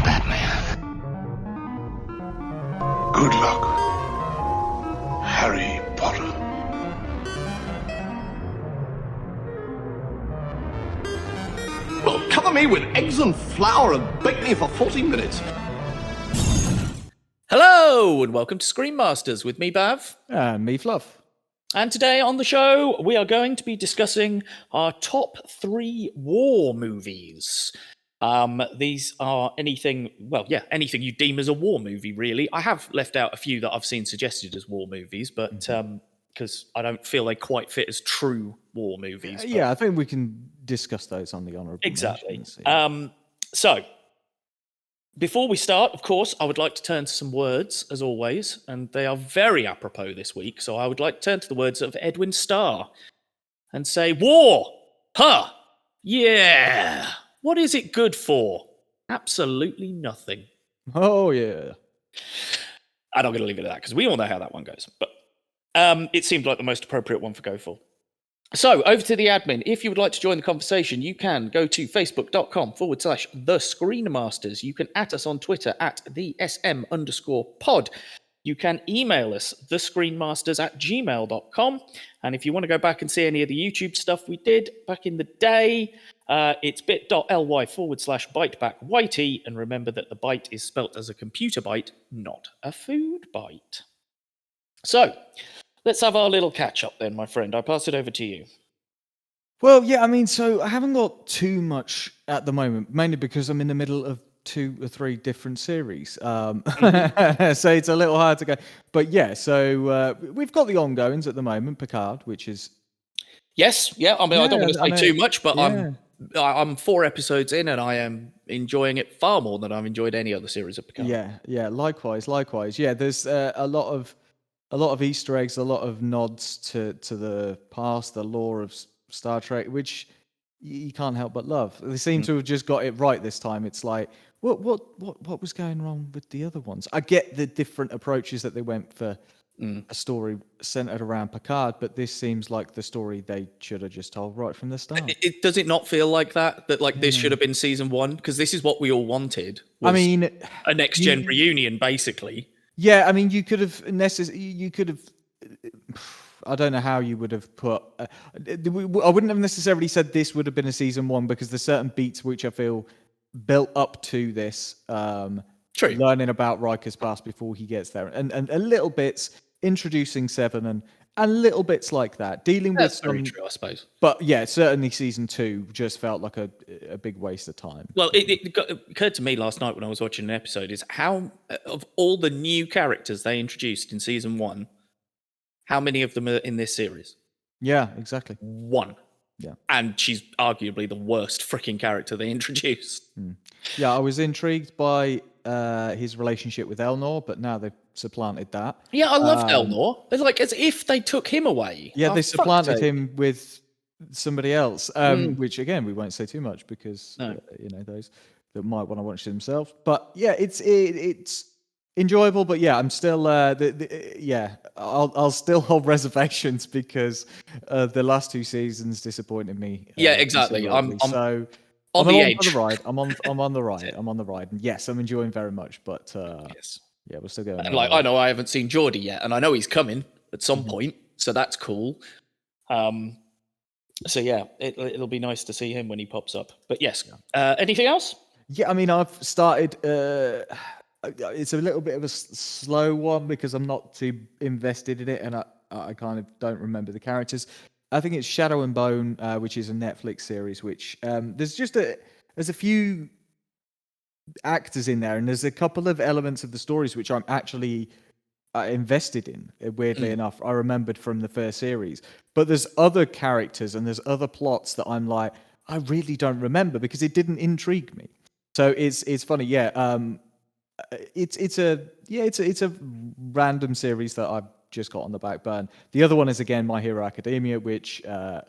Batman. Good luck, Harry Potter. Well, cover me with eggs and flour and bake me for 40 minutes. Hello, and welcome to ScreenMasters with me, Bav. And me, Fluff. And today on the show, we are going to be discussing our top 3 war movies. These are anything you deem as a war movie, really. I have left out a few that I've seen suggested as war movies, but because I don't feel they quite fit as true war movies. Yeah, I think we can discuss those on the honourable Exactly. mentions. So, before we start, of course, I would like to turn to some words, as always, and they are very apropos this week, so I would like to turn to the words of Edwin Starr and say, war! Huh! Yeah! What is it good for? Absolutely nothing. Oh, yeah. I'm not going to leave it at that, because we all know how that one goes, but it seemed like the most appropriate one for go for. So, over to the admin. If you would like to join the conversation, you can go to facebook.com/The ScreenMasters. You can at us on Twitter at the SM_pod. You can email us, thescreenmasters@gmail.com. And if you want to go back and see any of the YouTube stuff we did back in the day, it's bit.ly/byteback_YT. And remember that the byte is spelt as a computer byte, not a food byte. So, let's have our little catch-up then, my friend. I pass it over to you. Well, yeah, I mean, so I haven't got too much at the moment, mainly because I'm in the middle of 2 or 3 different series. So it's a little hard to go. But yeah, so we've got the ongoings at the moment, Picard, which is... Yes, yeah, I mean, I don't want to say too much, but yeah. I'm 4 episodes in and I am enjoying it far more than I've enjoyed any other series of Picard. Yeah, likewise. Yeah, there's a lot of Easter eggs, a lot of nods to the past, the lore of Star Trek, which you can't help but love. They seem to have just got it right this time. It's like, what was going wrong with the other ones? I get the different approaches that they went for a story centered around Picard, but this seems like the story they should have just told right from the start. Does it not feel like that this should have been season 1? Because this is what we all wanted. I mean, a next gen reunion, basically. Yeah, I mean, you could have. I don't know how you would have put. I wouldn't have necessarily said this would have been a season 1 because there's certain beats which I feel built up to this. True. Learning about Riker's past before he gets there, and a little bits introducing Seven and little bits like that, dealing with That's very true, I suppose. But yeah, certainly season 2 just felt like a big waste of time. Well, it occurred to me last night when I was watching an episode is how, of all the new characters they introduced in season 1, how many of them are in this series? Yeah, exactly. 1. Yeah. And she's arguably the worst freaking character they introduced. Yeah, I was intrigued by his relationship with Elnor, but now they've supplanted that. Yeah, I loved Elnor. It's like as if they took him away. Yeah, they supplanted him with somebody else, which again we won't say too much because those that might want to watch it themselves. But yeah, it's enjoyable. But yeah, I'm still I'll still hold reservations because the last 2 seasons disappointed me. Yeah, exactly. I'm on the edge. For the ride. I'm on the ride. I'm on the ride, and yes, I'm enjoying very much. But yes. Yeah, we're still going. And I know I haven't seen Geordie yet, and I know he's coming at some point, so that's cool. So yeah, it'll be nice to see him when he pops up. But yes, anything else? Yeah, I mean, I've started. It's a little bit of a slow one because I'm not too invested in it, and I kind of don't remember the characters. I think it's Shadow and Bone, which is a Netflix series. Which there's a few actors in there, and there's a couple of elements of the stories which I'm actually invested in. Weirdly enough, I remembered from the first series, but there's other characters and there's other plots that I'm like, I really don't remember because it didn't intrigue me. So it's funny, yeah. It's a random series that I've just got on the back burn. The other one is again My Hero Academia, which I've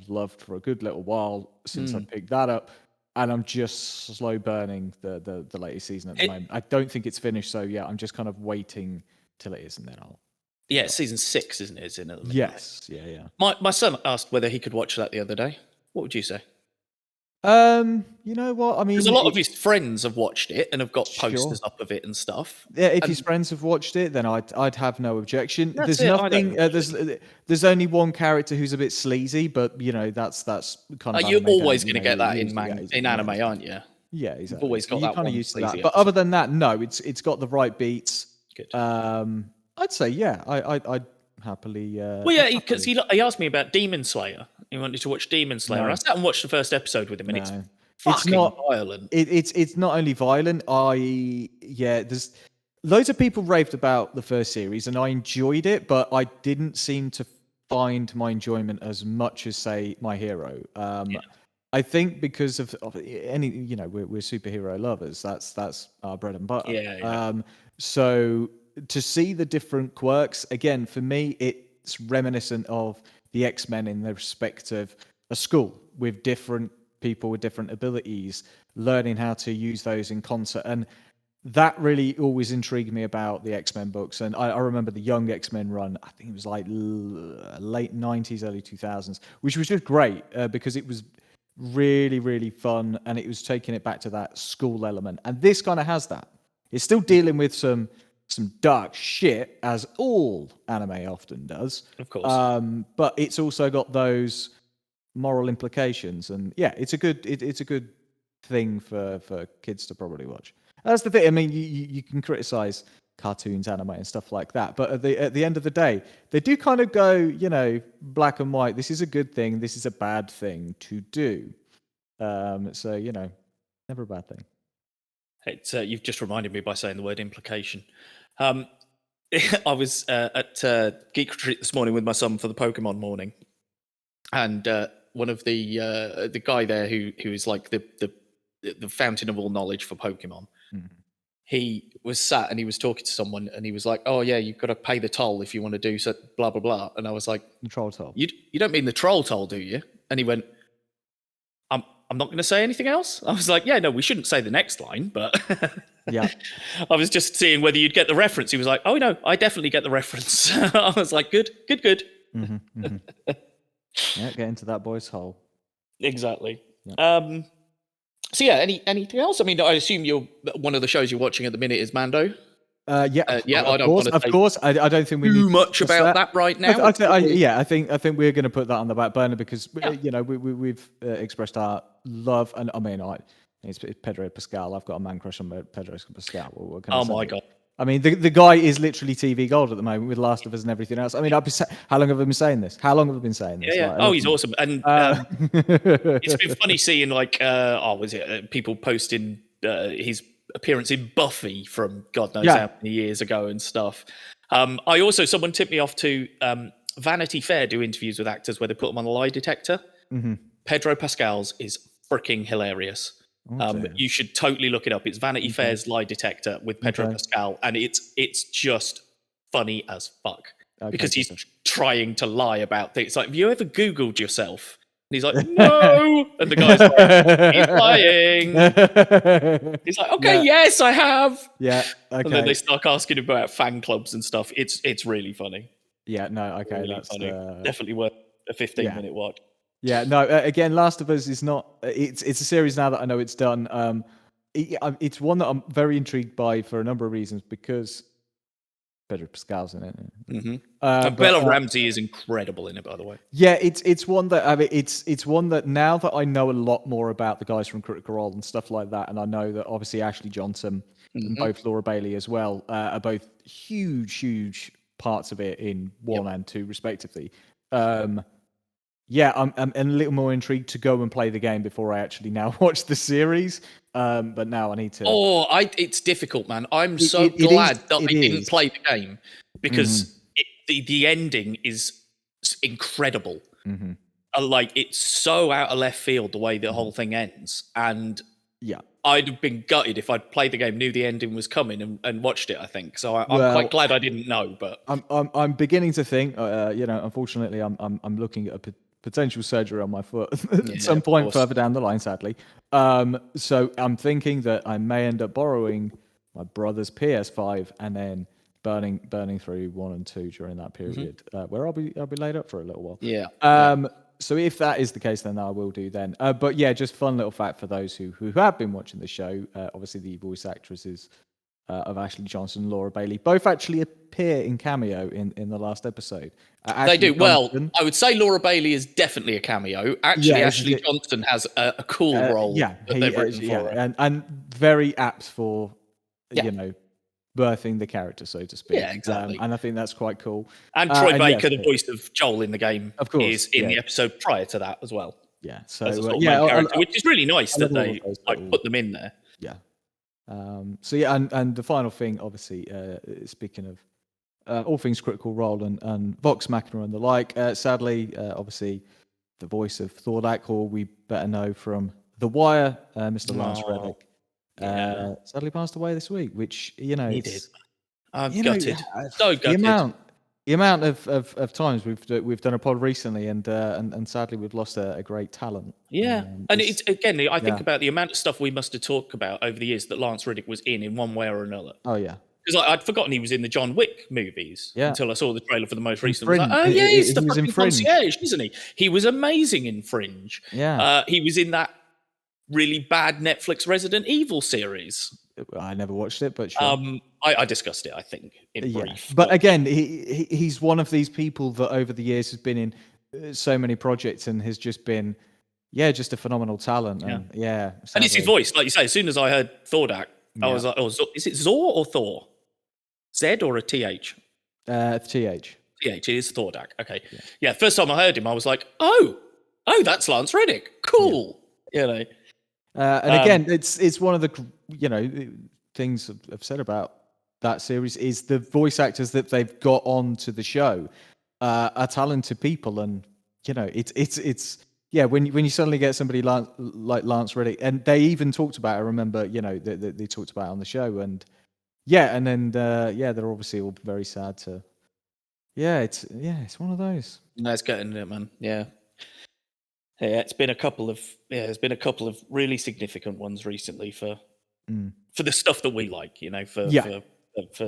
loved for a good little while since I picked that up. And I'm just slow burning the latest season at the moment. I don't think it's finished, so yeah, I'm just kind of waiting till it is, and then I'll... Yeah, season 6, isn't it? It's in at the minute. Yes, yeah. My son asked whether he could watch that the other day. What would you say? You know what? I mean, Because a lot of his friends have watched it and have got Sure. posters up of it and stuff. Yeah, if And his friends have watched it, then I'd have no objection. That's There's it, I don't nothing. have There's only one character who's a bit sleazy, but that's kind of. you're anime always down, going to get that in anime, exactly. aren't you? Yeah, You've exactly. always So got you're that kind of one used to that. sleazy But episode. other than that, no, it's got the right beats. Good. I'd say yeah. I'd happily. Well, yeah, because he asked me about Demon Slayer. He wanted to watch Demon Slayer. No. I sat and watched the first episode with him, and it's No. fucking not violent. It's not only violent. There's loads of people raved about the first series, and I enjoyed it, but I didn't seem to find my enjoyment as much as say My Hero. I think because of any, we're superhero lovers. That's our bread and butter. Yeah. So to see the different quirks again, for me, it's reminiscent of the X-Men in the respect of a school with different people with different abilities, learning how to use those in concert. And that really always intrigued me about the X-Men books. And I remember the Young X-Men run, I think it was like late 90s, early 2000s, which was just great because it was really, really fun. And it was taking it back to that school element. And this kind of has that. It's still dealing with some dark shit, as all anime often does. Of course. But it's also got those moral implications, and yeah, it's a good thing for kids to probably watch. That's the thing. I mean, you can criticize cartoons, anime, and stuff like that, but at the end of the day, they do kind of go, black and white. This is a good thing. This is a bad thing to do. So never a bad thing. It's you've just reminded me by saying the word implication. I was at Geek Retreat this morning with my son for the Pokemon morning, and one of the guy there who is like the fountain of all knowledge for Pokemon. Mm-hmm. He was sat and he was talking to someone, and he was like, "Oh yeah, you've got to pay the toll if you want to do so." Blah blah blah. And I was like, The troll toll. You don't mean the troll toll, do you?" And he went, I'm not going to say anything else. I was like, yeah, no, we shouldn't say the next line, but Yeah. I was just seeing whether you'd get the reference. He was like, oh no, I definitely get the reference. I was like, good. Mm-hmm, mm-hmm. Yeah, get into that boy's hole. Exactly. Yeah. So yeah, anything else? I mean, I assume one of the shows you're watching at the minute is Mando. Yeah, I don't course, want to of course. I don't think we need too to much discuss about that right now. I think we're going to put that on the back burner because we've expressed our love, and I mean, it's Pedro Pascal. I've got a man crush on Pedro Pascal. What can I say? My god! I mean, the guy is literally TV gold at the moment with Last of Us and everything else. I mean, how long have I been saying this? Yeah. Like, He's awesome, and it's been funny seeing people posting his appearance in Buffy from God knows how many years ago and stuff. Someone tipped me off to Vanity Fair do interviews with actors where they put them on a lie detector. Mm-hmm. Pedro Pascal's is freaking hilarious. You should totally look it up. It's Vanity Fair's lie detector with Pedro Pascal, and it's just funny as fuck because he's trying to lie about things. It's like, have you ever Googled yourself? And he's like, no. And the guy's like, he's lying. He's like, okay, yes, I have. Yeah. Okay. And then they start asking him about fan clubs and stuff. It's really funny. Yeah. No. Okay. Really That's funny. Definitely worth a 15-minute watch. Yeah. No. Again, Last of Us is not. It's a series now that I know it's done. It's one that I'm very intrigued by for a number of reasons because Pedro Pascal's in it. Mm-hmm. And Bella Ramsey is incredible in it, by the way. Yeah, it's one that it's one that now that I know a lot more about the guys from Critical Role and stuff like that, and I know that obviously Ashley Johnson and both Laura Bailey as well are both huge parts of it in 1 and 2 respectively. Yeah, I'm a little more intrigued to go and play the game before I actually now watch the series. But now I need to. It's difficult, man. I'm so glad that I didn't play the game because the ending is incredible. Mm-hmm. Like, it's so out of left field the way the whole thing ends, and yeah, I'd have been gutted if I'd played the game, knew the ending was coming, and watched it. I think so. I'm quite glad I didn't know. But I'm beginning to think. Unfortunately, I'm looking at a potential surgery on my foot at some point further down the line, sadly. So I'm thinking that I may end up borrowing my brother's PS5 and then burning through 1 and 2 during that period, where I'll be laid up for a little while. Yeah. So if that is the case, then I will do then. But yeah, just fun little fact for those who have been watching the show. Obviously, the voice actresses of Ashley Johnson and Laura Bailey both actually appear in cameo in the last episode. They Ashley do. Well, Johnson- I would say Laura Bailey is definitely a cameo. Actually, Yeah, Ashley Johnson has a cool role yeah, that they've written for her. and very apt for Yeah. you know birthing the character, so to speak. Yeah, exactly. And I think that's quite cool. And Troy and Baker, yes, the voice of Joel in the game, Of course, is in yeah. the episode prior to that as well. Yeah, so As a sort of yeah, main character, which is really nice that love all they of those like little- put them in there. Yeah. So yeah, and the final thing, obviously, speaking of all things Critical Role and Vox Machina and the like, sadly, obviously, the voice of Thordak, or we better know from The Wire, Mr. Lance Oh, Reddick, yeah. sadly passed away this week. Which He did. I'm you know, gutted. So the gutted. amount of times we've done a pod recently, and sadly we've lost a great talent. Yeah, and it's again, I think yeah. about the amount of stuff we must have talked about over the years that Lance Reddick was in one way or another. Oh yeah. Because I'd forgotten he was in the John Wick movies Yeah. until I saw the trailer for the most recent. I was like, Fringe. oh yeah, he's He the was in fucking Fringe. concierge, isn't he? He was amazing in Fringe. Yeah. He was in that really bad Netflix Resident Evil series. I never watched it, but sure. I discussed it, I think, in brief. But again, he's one of these people that over the years has been in so many projects and has just been, just a phenomenal talent. And and it's his sadly- voice, like you say. As soon as I heard Thordak, I was like, "Oh, is it Zor or Thor? Z or a TH?" TH. TH. It is Thordak. Okay. Yeah. First time I heard him, I was like, "Oh, that's Lance Reddick. Cool." You know. And again, it's one of the things I've said about that series is the voice actors that they've got onto the show are talented people, and it's when you suddenly get somebody like Lance Reddick, and they even talked about, I remember, they talked about it on the show, and then they're obviously all very sad to. It's one of those. That's getting it, man. Yeah. Yeah, it's been a couple of really significant ones recently for the stuff that we like, for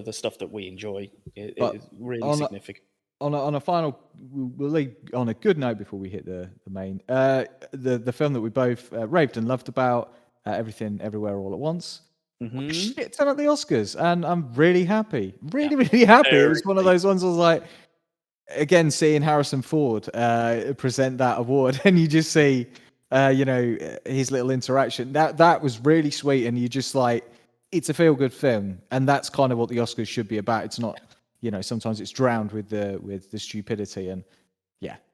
the stuff that we enjoy. It is really significant. On a final, we'll leave on a good note before we hit the main. The film that we both raved and loved about, Everything Everywhere All at Once. Shit ton at the Oscars, and I'm really happy. Really happy. It was one of those ones I was like, again, seeing Harrison Ford present that award, and you just see, his little interaction. That was really sweet, and you just like, it's a feel-good film, and that's kind of what the Oscars should be about. It's not, sometimes it's drowned with the stupidity, and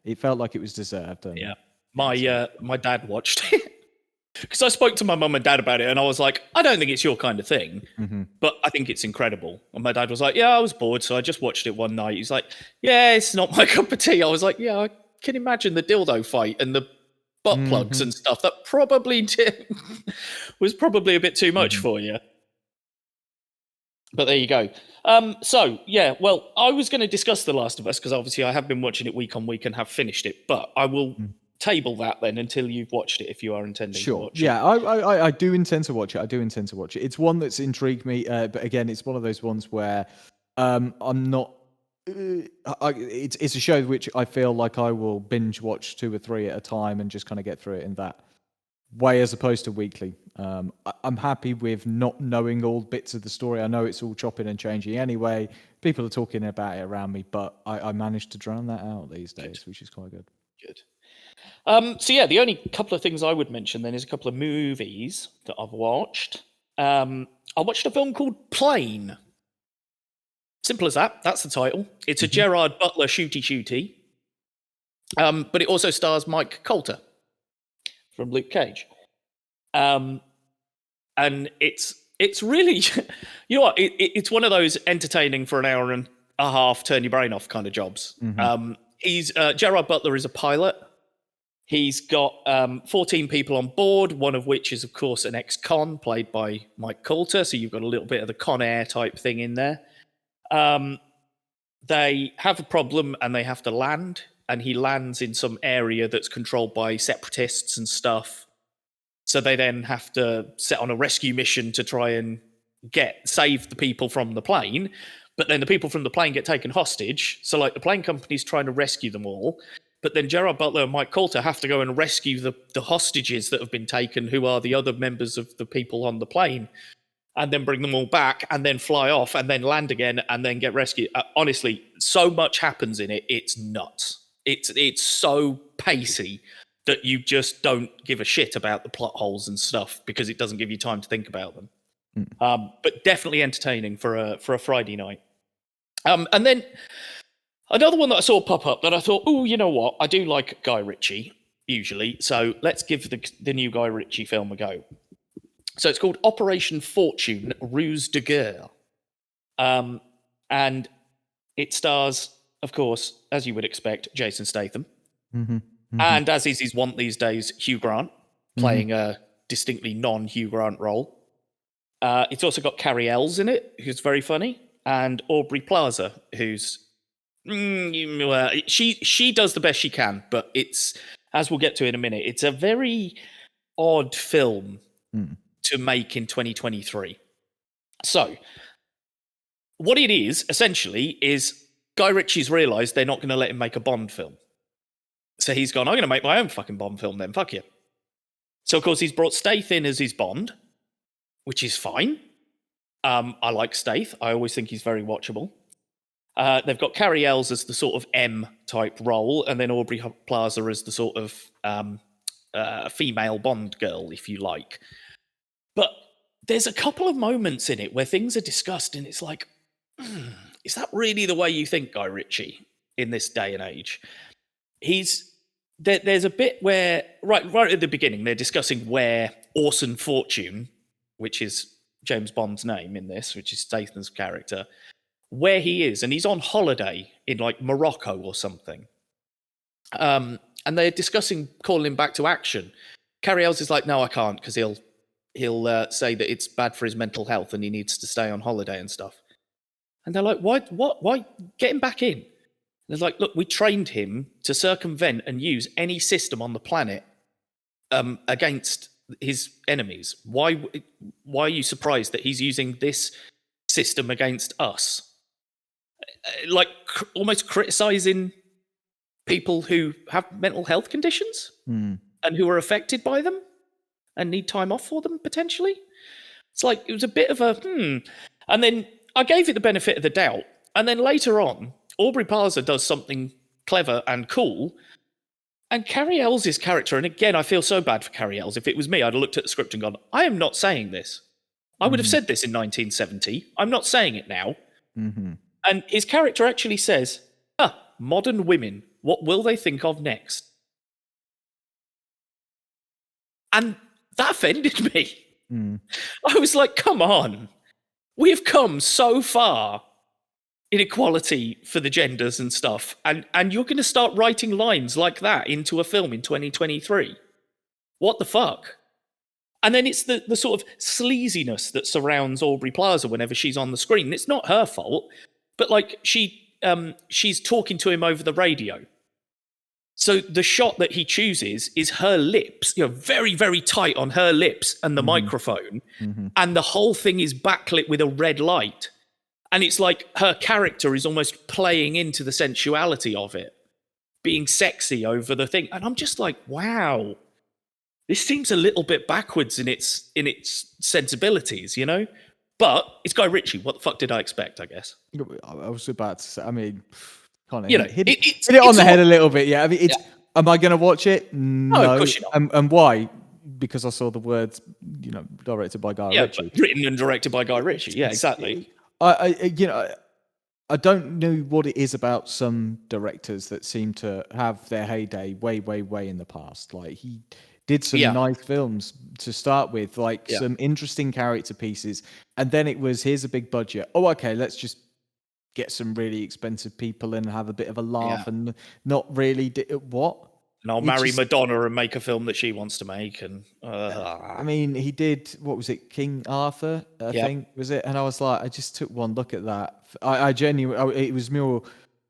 it felt like it was deserved. And, my dad watched it. Because I spoke to my mum and dad about it, and I was like, I don't think it's your kind of thing, but I think it's incredible. And my dad was like, I was bored, so I just watched it one night. He's like, it's not my cup of tea. I was like, I can imagine the dildo fight and the butt plugs and stuff. That probably was probably a bit too much for you. But there you go. Well, I was going to discuss The Last of Us, because obviously I have been watching it week on week and have finished it, but I will... table that then until you've watched it, if you are intending to watch it. I do intend to watch it. It's one that's intrigued me, but again, it's one of those ones where I'm not. It's a show which I feel like I will binge watch 2 or 3 at a time and just kind of get through it in that way, as opposed to weekly. I'm happy with not knowing all bits of the story. I know it's all chopping and changing anyway. People are talking about it around me, but I managed to drown that out these days, which is quite good. Good. The only couple of things I would mention then is a couple of movies that I've watched. I watched a film called Plane. Simple as that. That's the title. It's a Gerard Butler shooty. But it also stars Mike Coulter from Luke Cage. And it's really, you know what? It's one of those entertaining for an hour and a half, turn your brain off kind of jobs. Gerard Butler is a pilot. He's got 14 people on board, one of which is, of course, an ex-con played by Mike Coulter. So you've got a little bit of the Con Air type thing in there. They have a problem and they have to land. And he lands in some area that's controlled by separatists and stuff. So they then have to set on a rescue mission to try and save the people from the plane. But then the people from the plane get taken hostage. So, the plane company's trying to rescue them all. But then Gerard Butler and Mike Coulter have to go and rescue the hostages that have been taken, who are the other members of the people on the plane, and then bring them all back, and then fly off, and then land again, and then get rescued. Honestly, so much happens in it. It's nuts. It's so pacey that you just don't give a shit about the plot holes and stuff because it doesn't give you time to think about them. But definitely entertaining for a Friday night. And then another one that I saw pop up that I thought, oh, you know what? I do like Guy Ritchie usually, so let's give the new Guy Ritchie film a go. So it's called Operation Fortune: Ruse de Guerre, and it stars, of course, as you would expect, Jason Statham. And as is his wont these days, Hugh Grant, playing a distinctly non-Hugh Grant role. It's also got Carrie Ells in it, who's very funny, and Aubrey Plaza, who's... she does the best she can, but it's, as we'll get to in a minute, it's a very odd film to make in 2023. So, what it is, essentially, is Guy Ritchie's realised they're not going to let him make a Bond film. So he's gone, I'm going to make my own fucking Bond film then, fuck you. So, of course, he's brought Stath in as his Bond, which is fine. I like Stath. I always think he's very watchable. They've got Carrie Ells as the sort of M-type role, and then Aubrey Plaza as the sort of female Bond girl, if you like. But there's a couple of moments in it where things are discussed, and it's like, is that really the way you think, Guy Ritchie, in this day and age? There's a bit where, right at the beginning, they're discussing where Orson Fortune, which is James Bond's name in this, which is Statham's character, where he is, and he's on holiday in like Morocco or something. And they're discussing calling him back to action. Carrie Ells is like, no, I can't, because he'll say that it's bad for his mental health and he needs to stay on holiday and stuff. And they're like, why get him back in? And they're like, look, we trained him to circumvent and use any system on the planet against his enemies. Why are you surprised that he's using this system against us? Like almost criticizing people who have mental health conditions and who are affected by them and need time off for them potentially. It's like it was a bit of a and then I gave it the benefit of the doubt, and then later on Aubrey Plaza does something clever and cool, and Carrie Ells' character, and again I feel so bad for Carrie Ells. If it was me, I'd have looked at the script and gone, I am not saying this. I would have said this in 1970. I'm not saying it now. And his character actually says, modern women, what will they think of next? And that offended me. I was like, come on. We have come so far in equality for the genders and stuff, and you're going to start writing lines like that into a film in 2023. What the fuck? And then it's the sort of sleaziness that surrounds Aubrey Plaza whenever she's on the screen. It's not her fault, but like she's talking to him over the radio. So the shot that he chooses is her lips, very, very tight on her lips and the microphone, and the whole thing is backlit with a red light. And it's like her character is almost playing into the sensuality of it, being sexy over the thing. And I'm just like, wow, this seems a little bit backwards in its sensibilities, But it's Guy Ritchie. What the fuck did I expect, I guess? I was about to say, I mean, kind of hit it's it on the head a little bit, yeah. I mean, am I going to watch it? No. Of course you're not. And why? Because I saw the words, directed by Guy Ritchie. Written and directed by Guy Ritchie. Yeah, exactly. I don't know what it is about some directors that seem to have their heyday way, way, way in the past. Like he did some nice films to start with, like some interesting character pieces, and then it was, here's a big budget. Oh, okay, let's just get some really expensive people in and have a bit of a laugh and not really what? And I'll marry Madonna and make a film that she wants to make. And I mean, he did, what was it, King Arthur, I think, was it? And I was like, I just took one look at that. I genuinely, it was more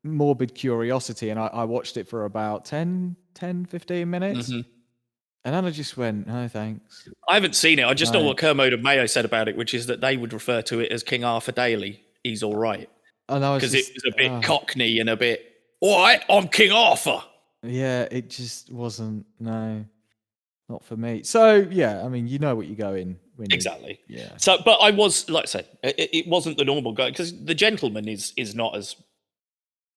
morbid curiosity, and I watched it for about 10, 15 minutes. And then I just went, no, thanks. I haven't seen it. I just know what Kermode and Mayo said about it, which is that they would refer to it as King Arthur Daily. He's all right. Because it was a bit cockney and a bit, all right, I'm King Arthur. yeah, it just wasn't. No, not for me. So yeah, I mean, you know what you go in when you. Exactly. Yeah. So, but I was, like I said, it wasn't the normal guy, because The Gentleman is not as,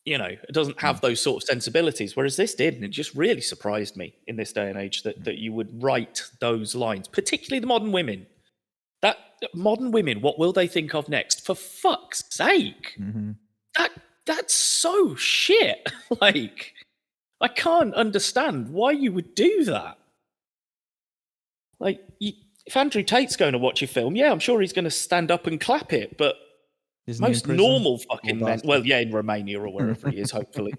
it doesn't have those sort of sensibilities, whereas this did, and it just really surprised me in this day and age that you would write those lines, particularly the modern women. That modern women, what will they think of next? For fuck's sake, Mm-hmm. that's so shit. Like, I can't understand why you would do that. Like, if Andrew Tate's going to watch your film, yeah, I'm sure he's going to stand up and clap it, but Isn't he in most prison? normal Or fucking men, bastard? well, yeah, in Romania or wherever he is, hopefully.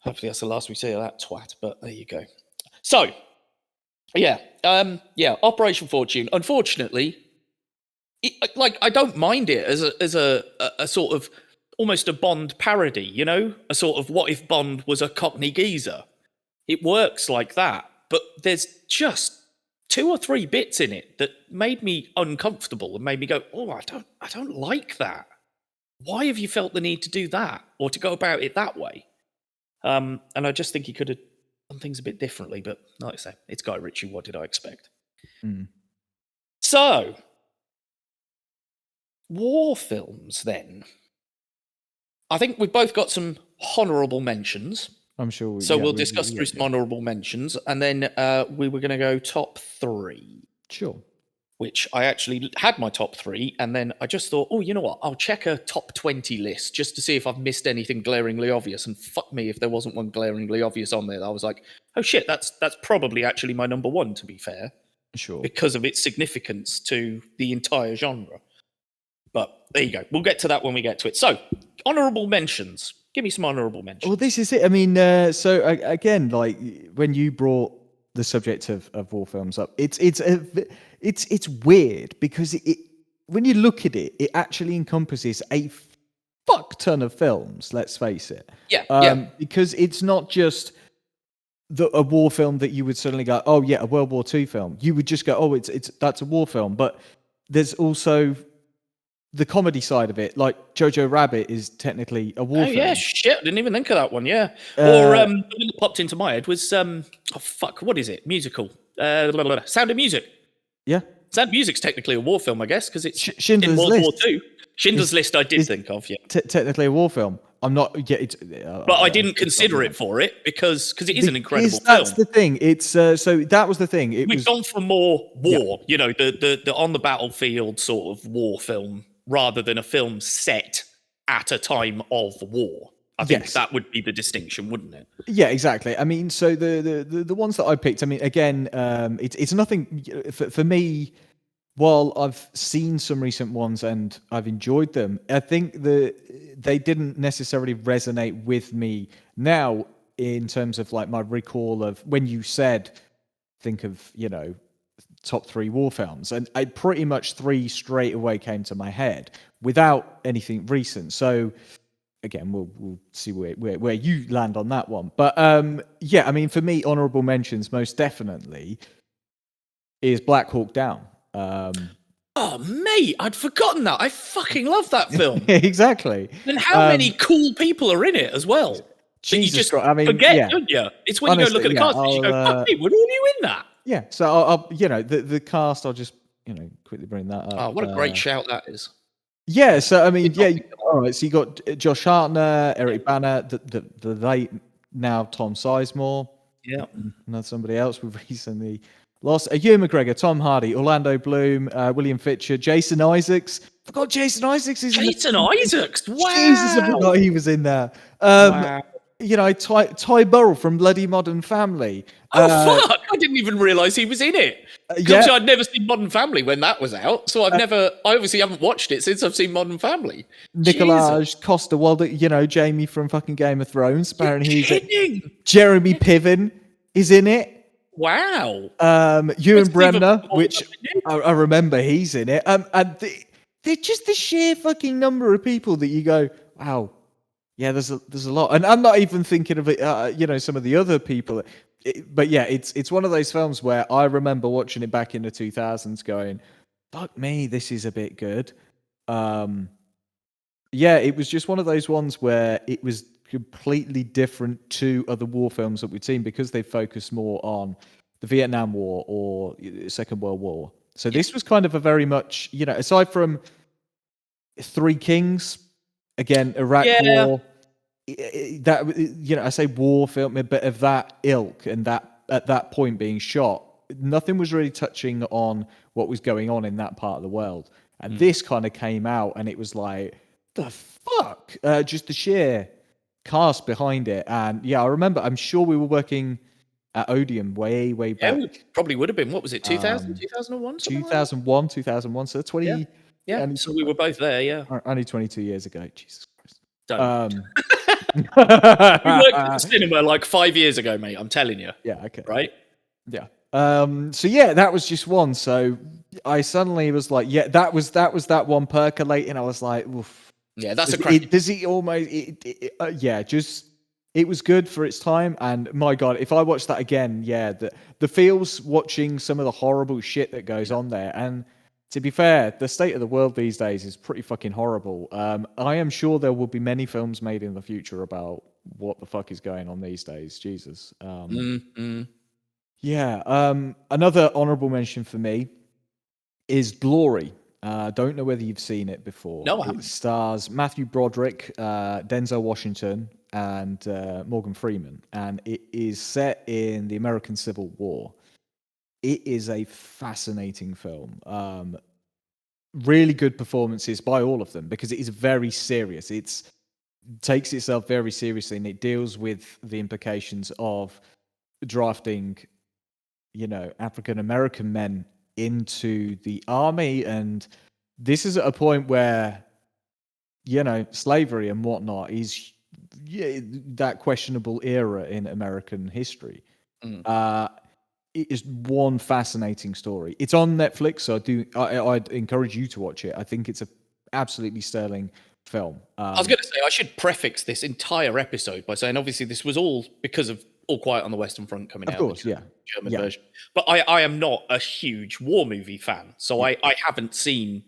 Hopefully that's the last we see of that twat, but there you go. So, yeah, Operation Fortune. Unfortunately, I don't mind it as a sort of almost a Bond parody, a sort of what if Bond was a Cockney geezer. It works like that, but there's just 2 or 3 bits in it that made me uncomfortable and made me go, "Oh, I don't like that. Why have you felt the need to do that or to go about it that way?" And I just think he could have done things a bit differently. But like I say, it's Guy Ritchie. What did I expect? Mm. So, war films then. I think we've both got some honourable mentions. I'm sure. So yeah, we'll discuss through some honourable mentions, and then we were going to go top 3. Sure. Which I actually had my top 3, and then I just thought, oh, you know what? I'll check a top 20 list just to see if I've missed anything glaringly obvious. And fuck me if there wasn't one glaringly obvious on there. I was like, oh shit, that's probably actually my number 1, to be fair, Sure. because of its significance to the entire genre. But there you go. We'll get to that when we get to it. So, honourable mentions. Give me some honourable mentions. Well, this is it. I mean, so again, like when you brought the subject of war films up, it's weird because it when you look at it, it actually encompasses a fuck ton of films. Let's face it. Yeah. Because it's not just a war film that you would suddenly go, oh yeah, a World War II film. You would just go, oh, that's a war film. But there's also the comedy side of it, like Jojo Rabbit is technically a war film. Yeah, shit, I didn't even think of that one, yeah. Or the one that popped into my head was, what is it? Musical. Sound of Music. Yeah. Sound of Music's technically a war film, I guess, because it's Schindler's in World List War II. Schindler's List I did think of, yeah. Technically a war film. I'm not... Yeah, but I didn't consider it for it, because it is an incredible film. That's the thing. It's so that was the thing. We've gone for more war, the on the battlefield sort of war film, rather than a film set at a time of war. I think that would be the distinction, wouldn't it? Yeah, exactly. I mean, so the ones that I picked, I mean, again, it's nothing for me. While I've seen some recent ones and I've enjoyed them, I think they didn't necessarily resonate with me now in terms of like my recall of when you said, think of, top 3 war films, and I pretty much 3 straight away came to my head without anything recent. So again, we'll see where you land on that one. But yeah, I mean, for me, honorable mentions most definitely is Black Hawk Down. Oh, mate, I'd forgotten that. I fucking love that film. Exactly. And how many cool people are in it as well? Jesus you just Christ, I mean, forget, don't you? It's when honestly, you go look at the cast, you go, fuck me, were all you in that? Yeah, so I'll the cast, I'll just quickly bring that up. Oh, what a great shout that is. Yeah, so I mean, all right. So you got Josh Hartnett, Eric Bana, the late now Tom Sizemore. Yeah, and somebody else we've recently lost. Ewan McGregor, Tom Hardy, Orlando Bloom, William Fitcher, Jason Isaacs. Forgot Jason Isaacs is Jason Isaacs. Wow, Jesus, I forgot he was in there. Wow. Ty Burrell from Bloody Modern Family. Oh fuck! I didn't even realise he was in it. Because I'd never seen Modern Family when that was out, so I obviously haven't watched it since I've seen Modern Family. Nicolaj Coster-Waldau, Jamie from fucking Game of Thrones. Apparently he's kidding. Jeremy Piven is in it. Wow. Ewan Bremner, which I remember he's in it. And they're just the sheer fucking number of people that you go, wow. Yeah, there's a lot, and I'm not even thinking of it. Some of the other people, but yeah, it's one of those films where I remember watching it back in the 2000s, going, "Fuck me, this is a bit good." Yeah, it was just one of those ones where it was completely different to other war films that we've seen because they focus more on the Vietnam War or Second World War. So this was kind of a very much, aside from Three Kings, again, Iraq War, that, I say war film, but of that ilk, and that at that point being shot, nothing was really touching on what was going on in that part of the world. And this kind of came out, and it was like, the fuck? Just the sheer cast behind it. And yeah, I remember, I'm sure we were working at Odeon way back. Yeah, probably would have been. What was it, 2000, 2001? 2001, so 20... Yeah, so we were both there, yeah. Only 22 years ago, Jesus Christ. Don't. We worked at the cinema like 5 years ago, mate, I'm telling you. Yeah, okay. Right? Yeah. So yeah, that was just one. So I suddenly was like, yeah, that was that one percolating. I was like, oof. Yeah, that's a crack. Does he almost? Yeah, just it was good for its time. And my God, if I watch that again, yeah, the feels watching some of the horrible shit that goes on there. And to be fair, the state of the world these days is pretty fucking horrible. I am sure there will be many films made in the future about what the fuck is going on these days. Jesus. Yeah. Another honorable mention for me is Glory. Don't know whether you've seen it before. No, I haven't. It stars Matthew Broderick, Denzel Washington, and Morgan Freeman. And it is set in the American Civil War. It is a fascinating film. Really good performances by all of them because it is very serious. It takes itself very seriously, and it deals with the implications of drafting, African American men into the army. And this is at a point where, slavery and whatnot is that questionable era in American history. It is one fascinating story. It's on Netflix, so I'd encourage you to watch it. I think it's a absolutely sterling film. I was going to say, I should prefix this entire episode by saying, obviously, this was all because of All Quiet on the Western Front coming out. Of course, yeah. German version. But I am not a huge war movie fan, so I haven't seen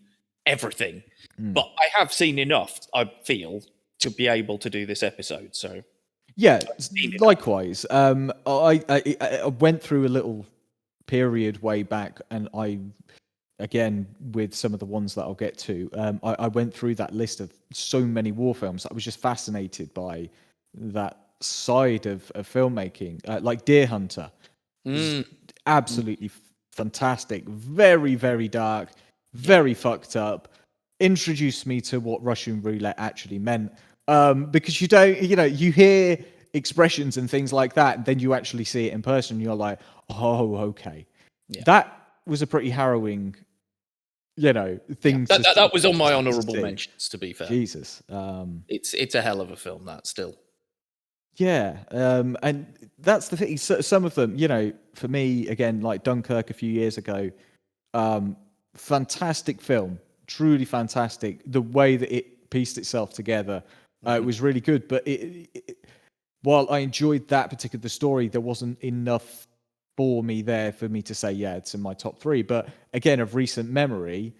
everything. But I have seen enough, I feel, to be able to do this episode, so... Yeah, likewise. I went through a little period way back, and again, with some of the ones that I'll get to, I went through that list of so many war films. I was just fascinated by that side of filmmaking, like Deer Hunter. Absolutely fantastic, very, very dark, very fucked up. Introduced me to what Russian roulette actually meant. Because you don't, you hear expressions and things like that, and then you actually see it in person, and you're like, oh, okay. Yeah. That was a pretty harrowing, thing. That was on my honourable mentions, to be fair. Jesus. It's a hell of a film, that, still. Yeah, and that's the thing. So, some of them, for me, again, like Dunkirk a few years ago, fantastic film, truly fantastic. The way that it pieced itself together, it was really good. But while I enjoyed that particular story, there wasn't enough for me there for me to say, yeah, it's in my top 3. But again, of recent memory,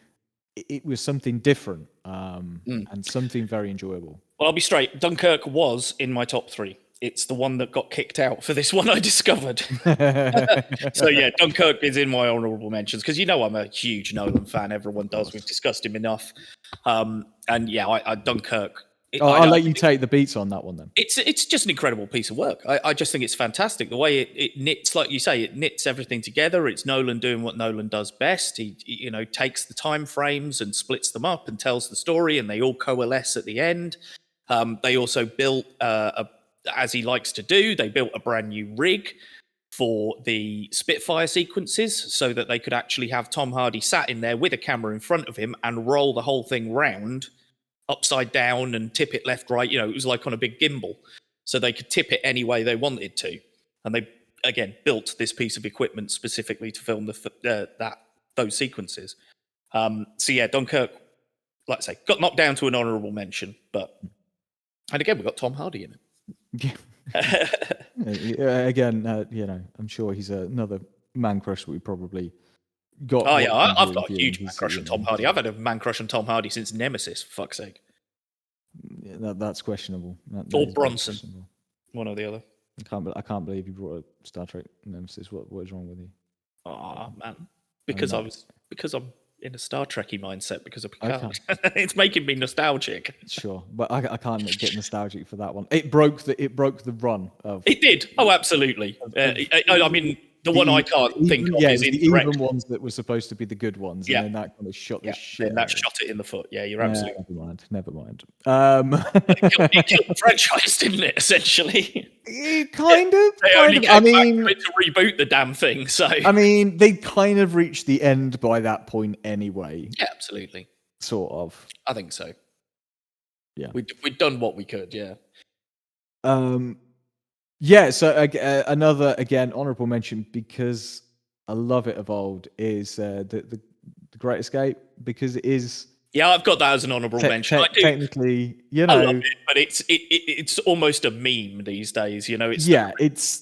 it was something different and something very enjoyable. Well, I'll be straight. Dunkirk was in my top 3. It's the one that got kicked out for this one I discovered. So yeah, Dunkirk is in my honourable mentions because I'm a huge Nolan fan. Everyone does. We've discussed him enough. And yeah, I Dunkirk. I'll let you take the beats on that one then. It's just an incredible piece of work. I just think it's fantastic. The way it knits, like you say, it knits everything together. It's Nolan doing what Nolan does best. He takes the time frames and splits them up and tells the story, and they all coalesce at the end. They also built, as he likes to do, they built a brand new rig for the Spitfire sequences so that they could actually have Tom Hardy sat in there with a camera in front of him and roll the whole thing round upside down and tip it left, right. It was like on a big gimbal. So they could tip it any way they wanted to. And they, again, built this piece of equipment specifically to film those sequences. So yeah, Dunkirk, like I say, got knocked down to an honourable mention. And again, we've got Tom Hardy in it. Again, I'm sure he's another man crush that we probably got. Oh yeah, I've got a huge man crush on Tom Hardy. I've had a man crush on Tom Hardy since Nemesis, for fuck's sake. That's questionable. That Or is very Bronson. questionable. One or the other. I can't believe you brought up Star Trek Nemesis. What is wrong with you? Ah, man. Because not- I'm in a Star Trekky mindset because of Okay. Picard. It's making me nostalgic. Sure, but I can't get nostalgic for that one. It broke the run of. It did. Oh, absolutely. I mean, the one I can't think of is the Insurrection. even ones that were supposed to be the good ones, Yeah. and then that kind of shot the Yeah, shit. then that out of it. shot it in the foot. Yeah, you're Yeah, absolutely. never mind. It killed the franchise, didn't it? Essentially, Kind of. they only Kind of. came back to reboot the damn thing. So I mean, they kind of reached the end by that point anyway. yeah, absolutely. Sort of. I think so. Yeah. We'd done what we could. Yeah. Yeah. So another honorable mention because I love it of old is the Great Escape because it is. Yeah, I've got that as an honourable mention. I do. Technically, I love it, but it's almost a meme these days. You know, it's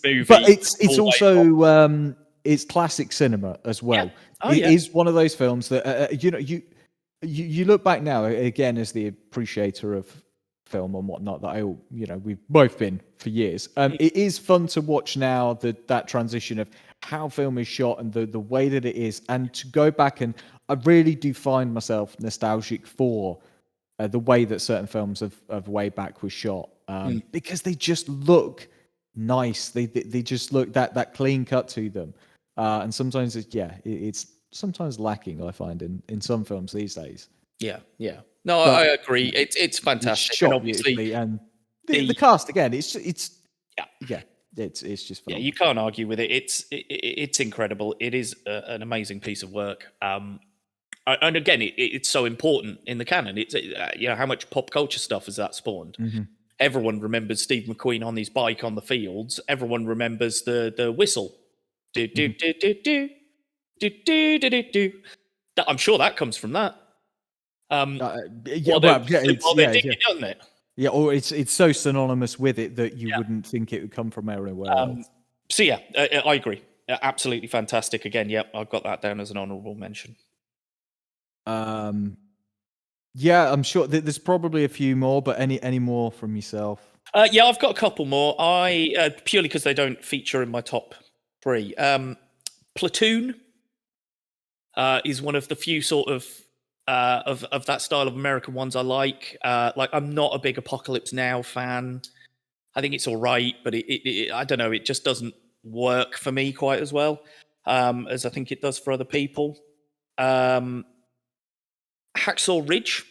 movie, but it's all also it's classic cinema as well. Yeah. Oh, It is one of those films that you look back now again as the appreciator of film and whatnot that we've both been for years. It is fun to watch now that transition of how film is shot and the way that it is, and to go back and I really do find myself nostalgic for the way that certain films of way back were shot because they just look nice. They just look that clean cut to them, and sometimes it's sometimes lacking. I find in some films these days. Yeah. No, I agree. It's fantastic. It's shot and obviously, beautifully, and the cast again. It's just fun. Yeah, you can't argue with it. It's incredible. It is an amazing piece of work. And again, it's so important in the canon. It's how much pop culture stuff has that spawned? Mm-hmm. Everyone remembers Steve McQueen on his bike on the fields. Everyone remembers the whistle. Do do do do do do do do do. I'm sure that comes from that. Doesn't it? Yeah, or it's so synonymous with it that you wouldn't think it would come from anywhere else. So yeah, I agree. Absolutely fantastic. Again, yep, I've got that down as an honourable mention. Yeah, I'm sure there's probably a few more, but any more from yourself? Yeah, I've got a couple more. I purely because they don't feature in my top 3. Platoon is one of the few sort of that style of American ones I like. I'm not a big Apocalypse Now fan. I think it's all right, but it I don't know. It just doesn't work for me quite as well as I think it does for other people. Hacksaw Ridge,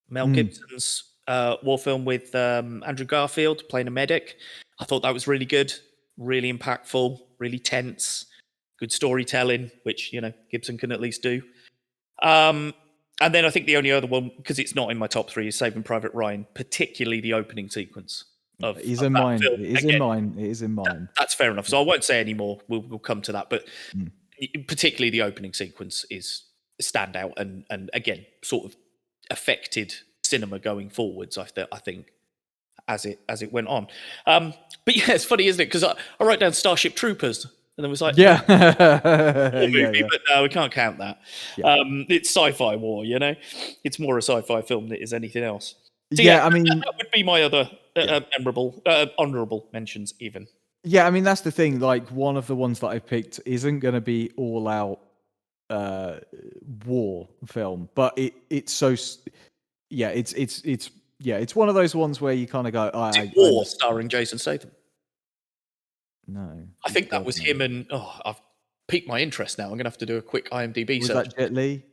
Mel Gibson's war film with Andrew Garfield playing a medic. I thought that was really good, really impactful, really tense, good storytelling, which Gibson can at least do. And then I think the only other one, because it's not in my top 3, is Saving Private Ryan, particularly the opening sequence. It is in mine. It is in mine. That's fair enough. So I won't say any more. We'll come to that. But particularly the opening sequence is a standout and again, sort of affected cinema going forwards, I think, as it went on. But yeah, it's funny, isn't it? Because I wrote down Starship Troopers. And then was like, yeah, movie, but no, we can't count that. Yeah. It's sci-fi war, It's more a sci-fi film than it is anything else. So, I mean, that would be my other memorable, honourable mentions, even. Yeah, I mean that's the thing. Like one of the ones that I picked isn't going to be all out war film, but it's so it's one of those ones where you kind of go, War starring Jason Statham. No, I think that was him, and I've piqued my interest now. I'm going to have to do a quick IMDb search. Was that Jet Li?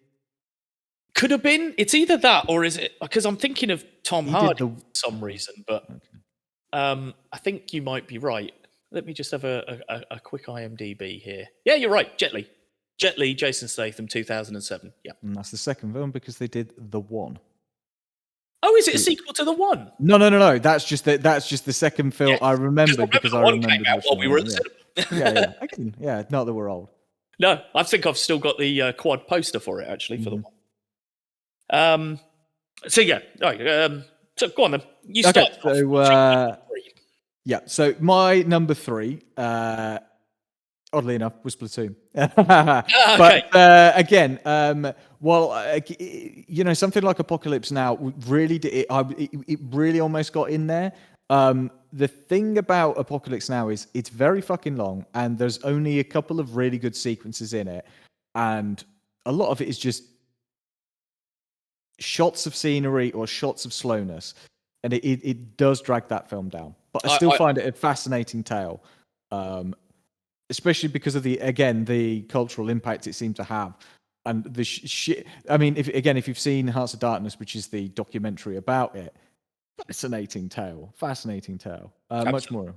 Could have been. It's either that or is it because I'm thinking of Tom Hardy for some reason, but I think you might be right. Let me just have a quick IMDb here. Yeah, you're right. Jet Li, Jason Statham, 2007. Yeah, and that's the second film because they did The One. Oh, is it a sequel to The One? No. That's just the second film. Yeah. I remember because I remember came out while we were at the cinema. Not that we're old. No, I think I've still got the quad poster for it actually for The One. So yeah, so go on then. You start. Okay, so my number 3. oddly enough, was Platoon. Okay. But again, something like Apocalypse Now really it really almost got in there. The thing about Apocalypse Now is it's very fucking long, and there's only a couple of really good sequences in it, and a lot of it is just shots of scenery or shots of slowness, and it does drag that film down. But I still find it a fascinating tale, especially because of the cultural impact it seemed to have, and the shit. I mean, if you've seen Hearts of Darkness, which is the documentary about it, fascinating tale. Much more.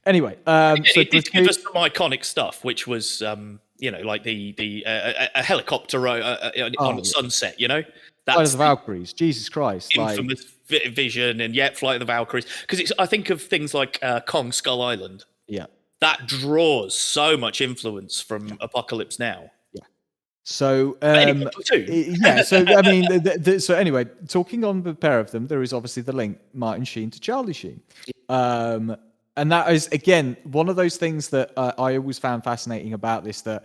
Anyway, so it did give us some iconic stuff, which was like a helicopter on a sunset. Flight of the Valkyries. Jesus Christ! Infamous vision, and Flight of the Valkyries. Because I think of things like Kong Skull Island. Yeah. That draws so much influence from Apocalypse Now. Yeah. So, Platoon. yeah. So, I mean, so anyway, talking on the pair of them, there is obviously the link Martin Sheen to Charlie Sheen. And that is, again, one of those things that I always found fascinating about this, that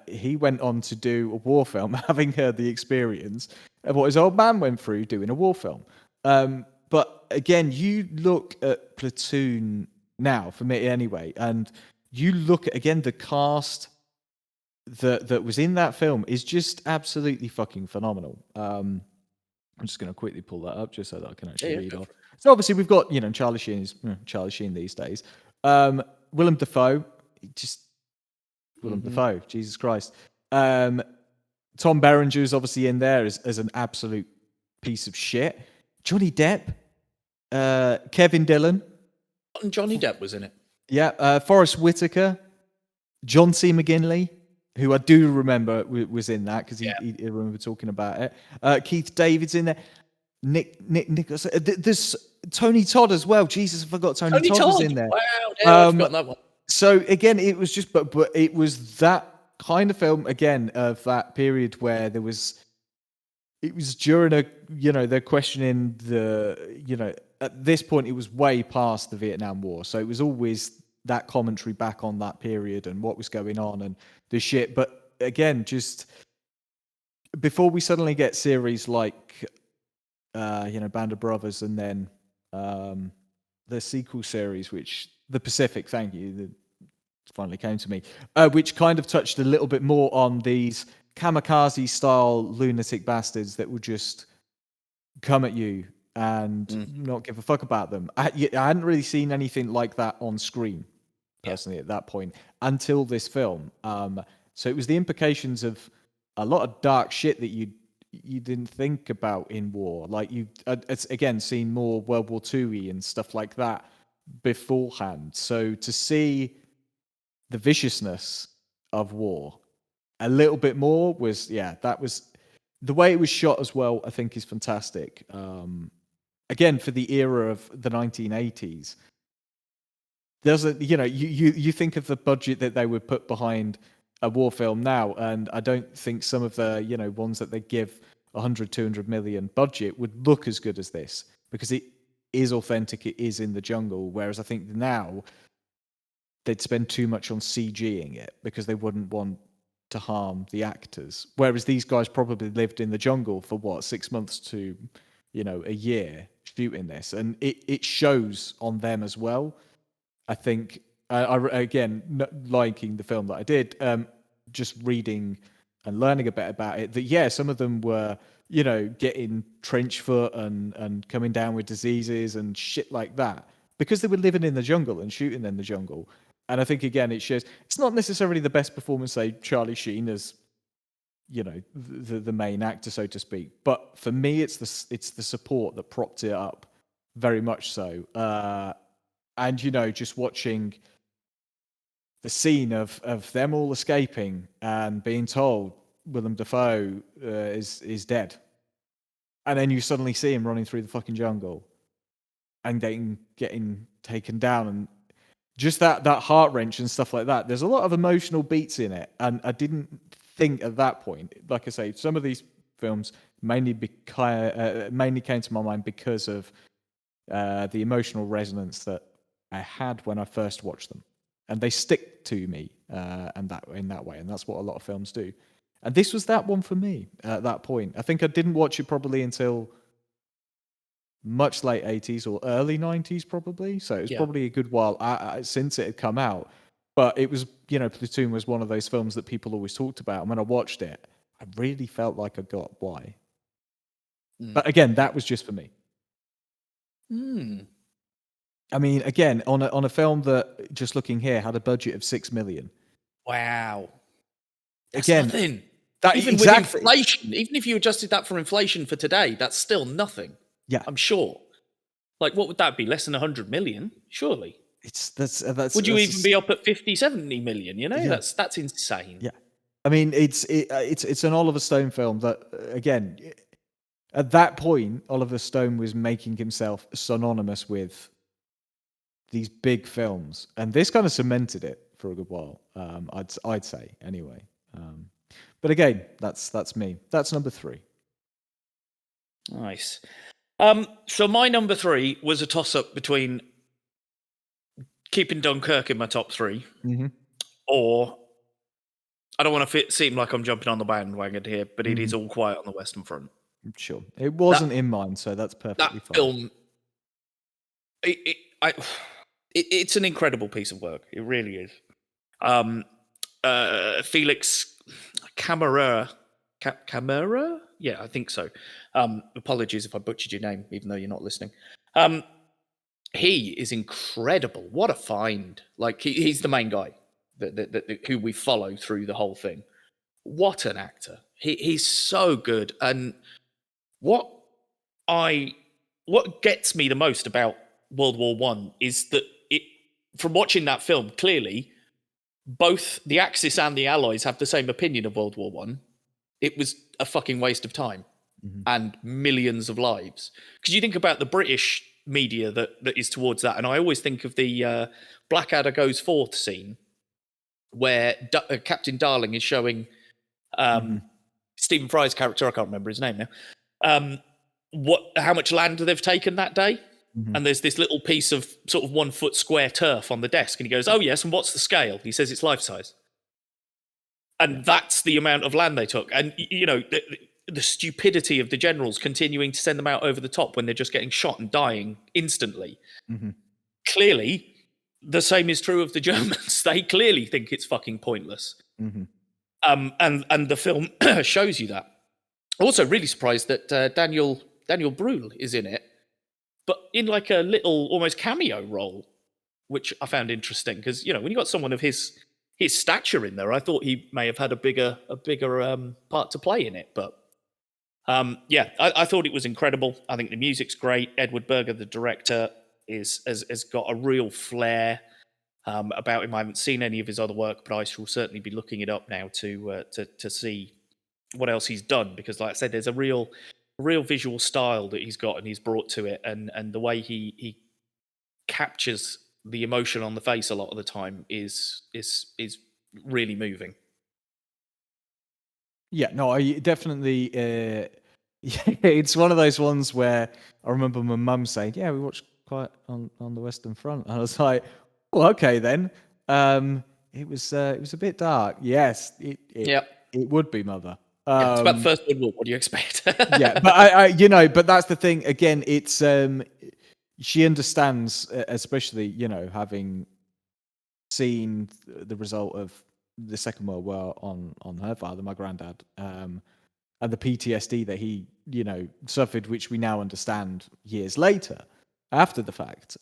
he went on to do a war film, having heard the experience of what his old man went through doing a war film. But again, you look at Platoon now, for me anyway, and you look at, again, the cast that was in that film is just absolutely fucking phenomenal. I'm just going to quickly pull that up just so that I can actually read off. So obviously we've got, Charlie Sheen is Charlie Sheen these days. Willem Dafoe, Willem Dafoe, Jesus Christ. Tom Berenger is obviously in there as an absolute piece of shit. Johnny Depp, Kevin Dillon. Johnny Depp was in it. Yeah, Forrest Whitaker, John C. McGinley, who I do remember was in that because he remember talking about it. Keith David's in there. Nick Nicholas. There's Tony Todd as well. Jesus, I forgot Tony Todd was in there. Wow, I've forgotten that one. So again, it was just, but it was that kind of film again of that period where it was during they're questioning at this point it was way past the Vietnam War, so it was always that commentary back on that period and what was going on and the shit. But again, just before we suddenly get series like Band of Brothers, and then the sequel series, which The Pacific, thank you, that finally came to me, which kind of touched a little bit more on these kamikaze style lunatic bastards that would just come at you and not give a fuck about them. I hadn't really seen anything like that on screen personally at that point until this film. So it was the implications of a lot of dark shit that you didn't think about in war. Like it's again seen more World War II-y and stuff like that beforehand. So to see the viciousness of war a little bit more was, that was the way it was shot as well, I think is fantastic. Again, for the era of the 1980s, there's you think of the budget that they would put behind a war film now, and I don't think some of the ones that they give 100-200 million budget would look as good as this, because it is authentic, it is in the jungle. Whereas I think now they'd spend too much on CGing it because they wouldn't want to harm the actors. Whereas these guys probably lived in the jungle for 6 months to a year shooting this, and it shows on them as well. I think I again, liking the film that I did, just reading and learning a bit about it, that some of them were getting trench foot and coming down with diseases and shit like that because they were living in the jungle and shooting in the jungle. And I think again it shows it's not necessarily the best performance, say Charlie Sheen as the main actor, so to speak, but for me it's the support that propped it up very much so. And just watching the scene of them all escaping and being told Willem Dafoe is dead, and then you suddenly see him running through the fucking jungle and getting taken down, and just that heart wrench and stuff like that. There's a lot of emotional beats in it, and I didn't think at that point, like I say, some of these films mainly came to my mind because of the emotional resonance that I had when I first watched them. and they stick to me, and that in that way, and that's what a lot of films do. And this was that one for me at that point. I think I didn't watch it probably until much late 80s or early 90s, probably. So it was probably a good while since it had come out. But it was, Platoon was one of those films that people always talked about. And when I watched it, I really felt like I got why. But again, that was just for me. I mean, again, on a film that, just looking here, had a budget of $6 million. Wow. That's again, nothing. That, even exactly. with inflation, even if you adjusted that for inflation for today, that's still nothing. Yeah. I'm sure. Like, what would that be? Less than 100 million? Surely. Would you even be up at 50, 70 million? Yeah. That's insane. Yeah. I mean, it's an Oliver Stone film that, again, at that point, Oliver Stone was making himself synonymous with these big films, and this kind of cemented it for a good while. I'd say anyway. But again, that's me. That's number 3. Nice. So my number 3 was a toss-up between keeping Dunkirk in my top 3, or I don't want to seem like I'm jumping on the bandwagon here, but it is All Quiet on the Western Front. Sure, it wasn't in mine, so that's perfectly fine. Film, it's an incredible piece of work. It really is. Felix Camera? Yeah, I think so. Apologies if I butchered your name, even though you're not listening. He is incredible. What a find! Like he's the main guy who we follow through the whole thing. What an actor! He's so good. And what gets me the most about World War One is that from watching that film, clearly both the Axis and the Allies have the same opinion of World War One. It was a fucking waste of time and millions of lives. Because you think about the British media that is towards that, and I always think of the Blackadder Goes Forth scene where Captain Darling is showing Stephen Fry's character, I can't remember his name now, how much land they've taken that day. And there's this little piece of sort of 1 foot square turf on the desk, and he goes, "Oh yes, and what's the scale?" He says it's life size. And that's the amount of land they took. And, the stupidity of the generals continuing to send them out over the top when they're just getting shot and dying instantly. Clearly, the same is true of the Germans. They clearly think it's fucking pointless. And the film shows you that. Also, really surprised that Daniel Brühl is in it, but in like a little almost cameo role, which I found interesting because, when you got someone of his stature in there, I thought he may have had a bigger part to play in it. But I thought it was incredible. I think the music's great. Edward Berger, the director, has got a real flair about him. I haven't seen any of his other work, but I shall certainly be looking it up now to see what else he's done, because, like I said, there's a real visual style that he's got and he's brought to it, and the way he captures the emotion on the face a lot of the time is really moving. Yeah, no, I definitely. It's one of those ones where I remember my mum saying, "Yeah, we watched Quiet on the Western Front," and I was like, "Well, okay then." It was a bit dark. Yes, it would be, Mother. It's about the First World War. What do you expect? Yeah, but I but that's the thing. Again, it's she understands, especially having seen the result of the Second World War on her father, my granddad, and the PTSD that he suffered, which we now understand years later, after the fact,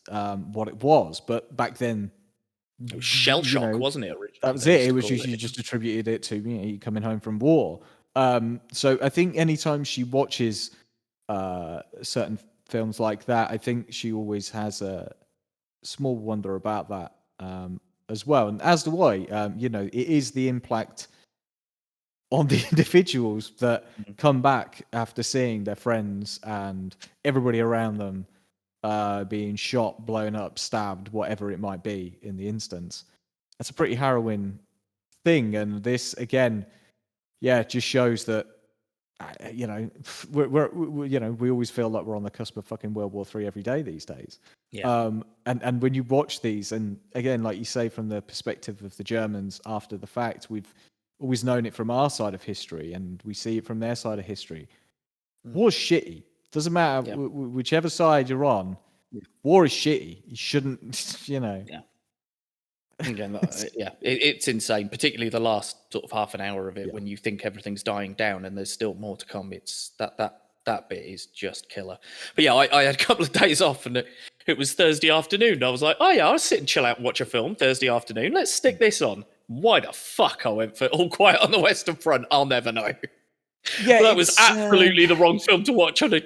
what it was. But back then, it was shell shock, wasn't it? Originally, that was it. It was you just attributed it to you coming home from war. So I think anytime she watches certain films like that, I think she always has a small wonder about that as well. And as do I, it is the impact on the individuals that come back after seeing their friends and everybody around them being shot, blown up, stabbed, whatever it might be in the instance. That's a pretty harrowing thing. And this, again, just shows that you know, we always feel like we're on the cusp of fucking World War III every day these days. Yeah. And when you watch these, and again, like you say, from the perspective of the Germans after the fact, we've always known it from our side of history, and we see it from their side of history. War's shitty. Doesn't matter whichever side you're on. War is shitty. You shouldn't, you know. Yeah. Again, it's insane, particularly the last sort of half an hour of it when you think everything's dying down and there's still more to come. It's that bit is just killer. But yeah, I had a couple of days off and it was Thursday afternoon. I was like, oh yeah, I'll sit and chill out and watch a film Thursday afternoon. Let's stick this on. Why the fuck I went for All Quiet on the Western Front, I'll never know. Yeah, that was absolutely the wrong film to watch on a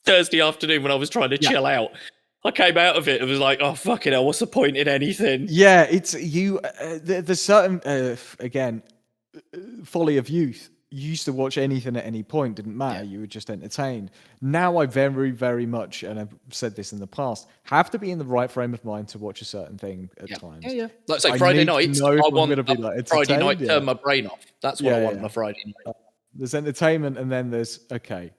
Thursday afternoon when I was trying to chill out. I came out of it and was like, oh, fucking hell, what's the point in anything? Yeah, it's you. There's certain, again, folly of youth. You used to watch anything at any point, didn't matter. You were just entertained. Now I very, very much, and I've said this in the past, have to be in the right frame of mind to watch a certain thing at times. Yeah. Like say Friday night, I want to be like, Friday night, turn my brain off. That's what I want on a Friday night. There's entertainment, and then there's, okay,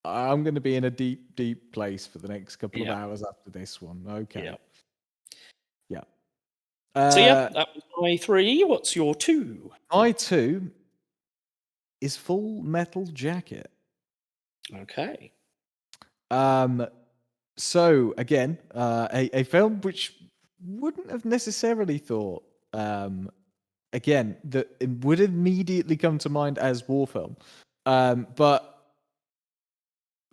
I'm going to be in a deep, deep place for the next couple of hours after this one. Okay. Yeah. So that was my 3. What's your 2? My 2 is Full Metal Jacket. Okay. So again, a film which wouldn't have necessarily thought, again, that it would immediately come to mind as war film, but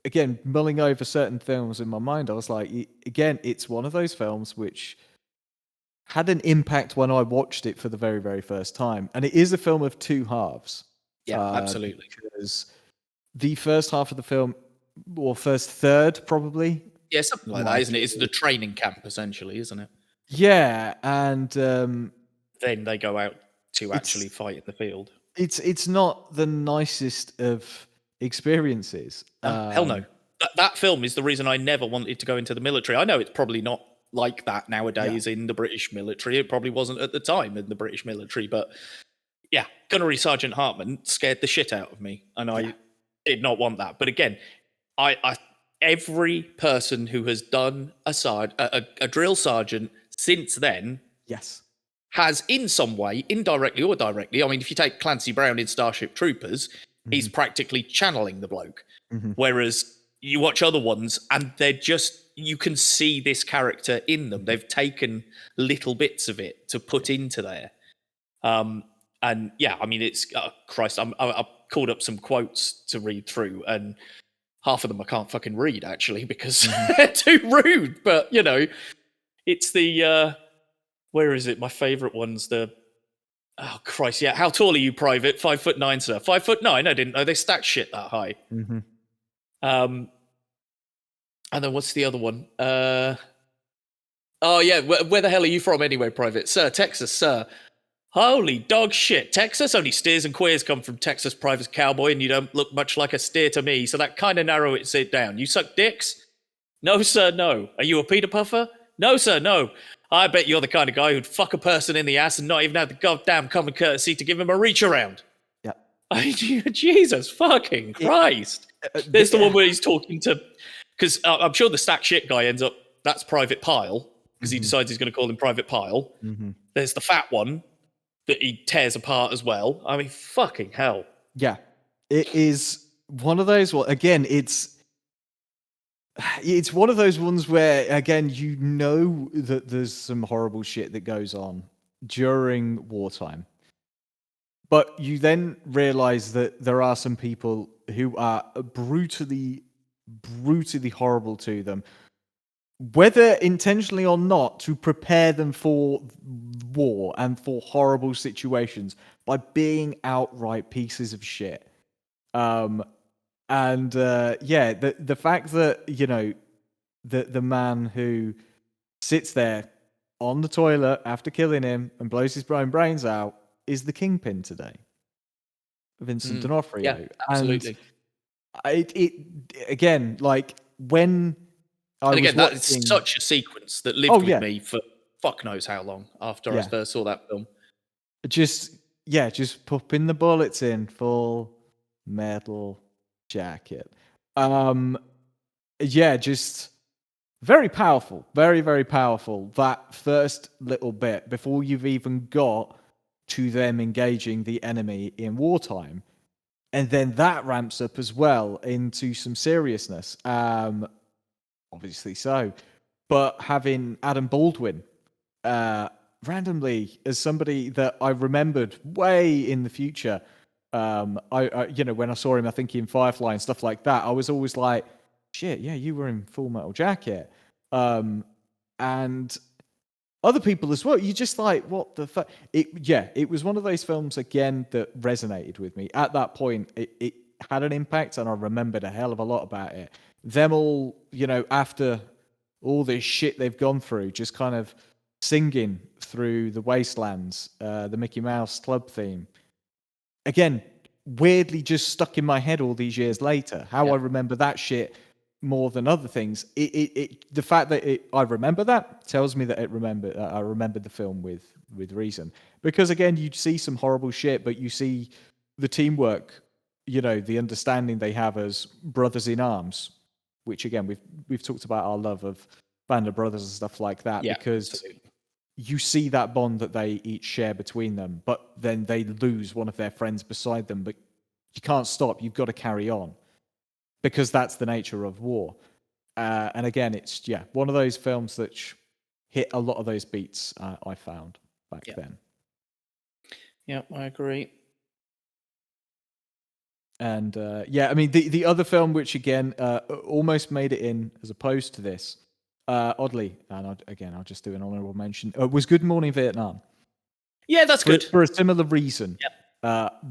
again, mulling over certain films in my mind, I was like, again, it's one of those films which had an impact when I watched it for the very, very first time. And it is a film of two halves. Yeah, absolutely. Because the first half of the film, or first third, probably. Yeah, something like that, isn't it? It's the training camp, essentially, isn't it? Yeah, and then they go out to actually fight in the field. It's not the nicest of experiences. Hell no. That film is the reason I never wanted to go into the military. I know it's probably not like that nowadays in the British military. It probably wasn't at the time in the British military, but yeah, Gunnery Sergeant Hartman scared the shit out of me, and I did not want that. But again, I every person who has done a drill sergeant since then, has in some way, indirectly or directly. I mean, if you take Clancy Brown in Starship Troopers, he's practically channeling the bloke. Whereas you watch other ones and they're just, you can see this character in them. They've taken little bits of it to put into there. And yeah, I mean, it's, Christ, I've called up some quotes to read through, and half of them I can't fucking read, actually, because they're too rude. But, you know, it's the, where is it? My favourite one's the, oh, Christ, yeah. How tall are you, Private? 5'9", sir. 5'9"? I didn't know they stacked shit that high. And then what's the other one? Oh, yeah. Where the hell are you from anyway, Private? Sir, Texas, sir. Holy dog shit. Texas? Only steers and queers come from Texas, Private Cowboy, and you don't look much like a steer to me, so that kind of narrows it down. You suck dicks? No, sir, no. Are you a Peter Puffer? No, sir, no. I bet you're the kind of guy who'd fuck a person in the ass and not even have the goddamn common courtesy to give him a reach around. Jesus fucking Christ. There's the one where he's talking to, because I'm sure the stack shit guy ends up, that's Private Pile, because he decides he's going to call him Private Pile. There's the fat one that he tears apart as well. I mean, fucking hell. Yeah. It is one of those, well, again, it's one of those ones where, again, you know that there's some horrible shit that goes on during wartime. But you then realize that there are some people who are brutally, brutally horrible to them, whether intentionally or not, to prepare them for war and for horrible situations by being outright pieces of shit. The fact that, you know, the man who sits there on the toilet after killing him and blows his own brains out is the Kingpin today, Vincent D'Onofrio. Yeah, absolutely. And it again, like when that's such a sequence that lived with me for fuck knows how long after I first saw that film. Just popping the bullets in full metal jacket. Yeah, just very powerful, very, very powerful. That first little bit before you've even got to them engaging the enemy in wartime. And then that ramps up as well into some seriousness. Obviously so. But having Adam Baldwin randomly as somebody that I remembered way in the future, I when I saw him, I think in Firefly and stuff like that, I was always like, shit, yeah, you were in Full Metal Jacket. And other people as well. You're just like, what the fuck? It was one of those films again that resonated with me. At that point, it had an impact, and I remembered a hell of a lot about it. Them all, after all this shit they've gone through, just kind of singing through the wastelands, the Mickey Mouse Club theme. Again, weirdly just stuck in my head all these years later. How I remember that shit more than other things. The fact that I remember that tells me that I remembered the film with reason. Because again, you see some horrible shit, but you see the teamwork, the understanding they have as brothers in arms, which again we've talked about our love of Band of Brothers and stuff like that, because absolutely. you see that bond that they each share between them, but then they lose one of their friends beside them, but you can't stop. You've got to carry on because that's the nature of war. And again, it's one of those films that hit a lot of those beats I found back then. Yeah, I agree. And I mean, the other film, which again almost made it in as opposed to this, oddly, and I'll just do an honorable mention, was Good Morning Vietnam. Yeah, that's good. For a similar reason.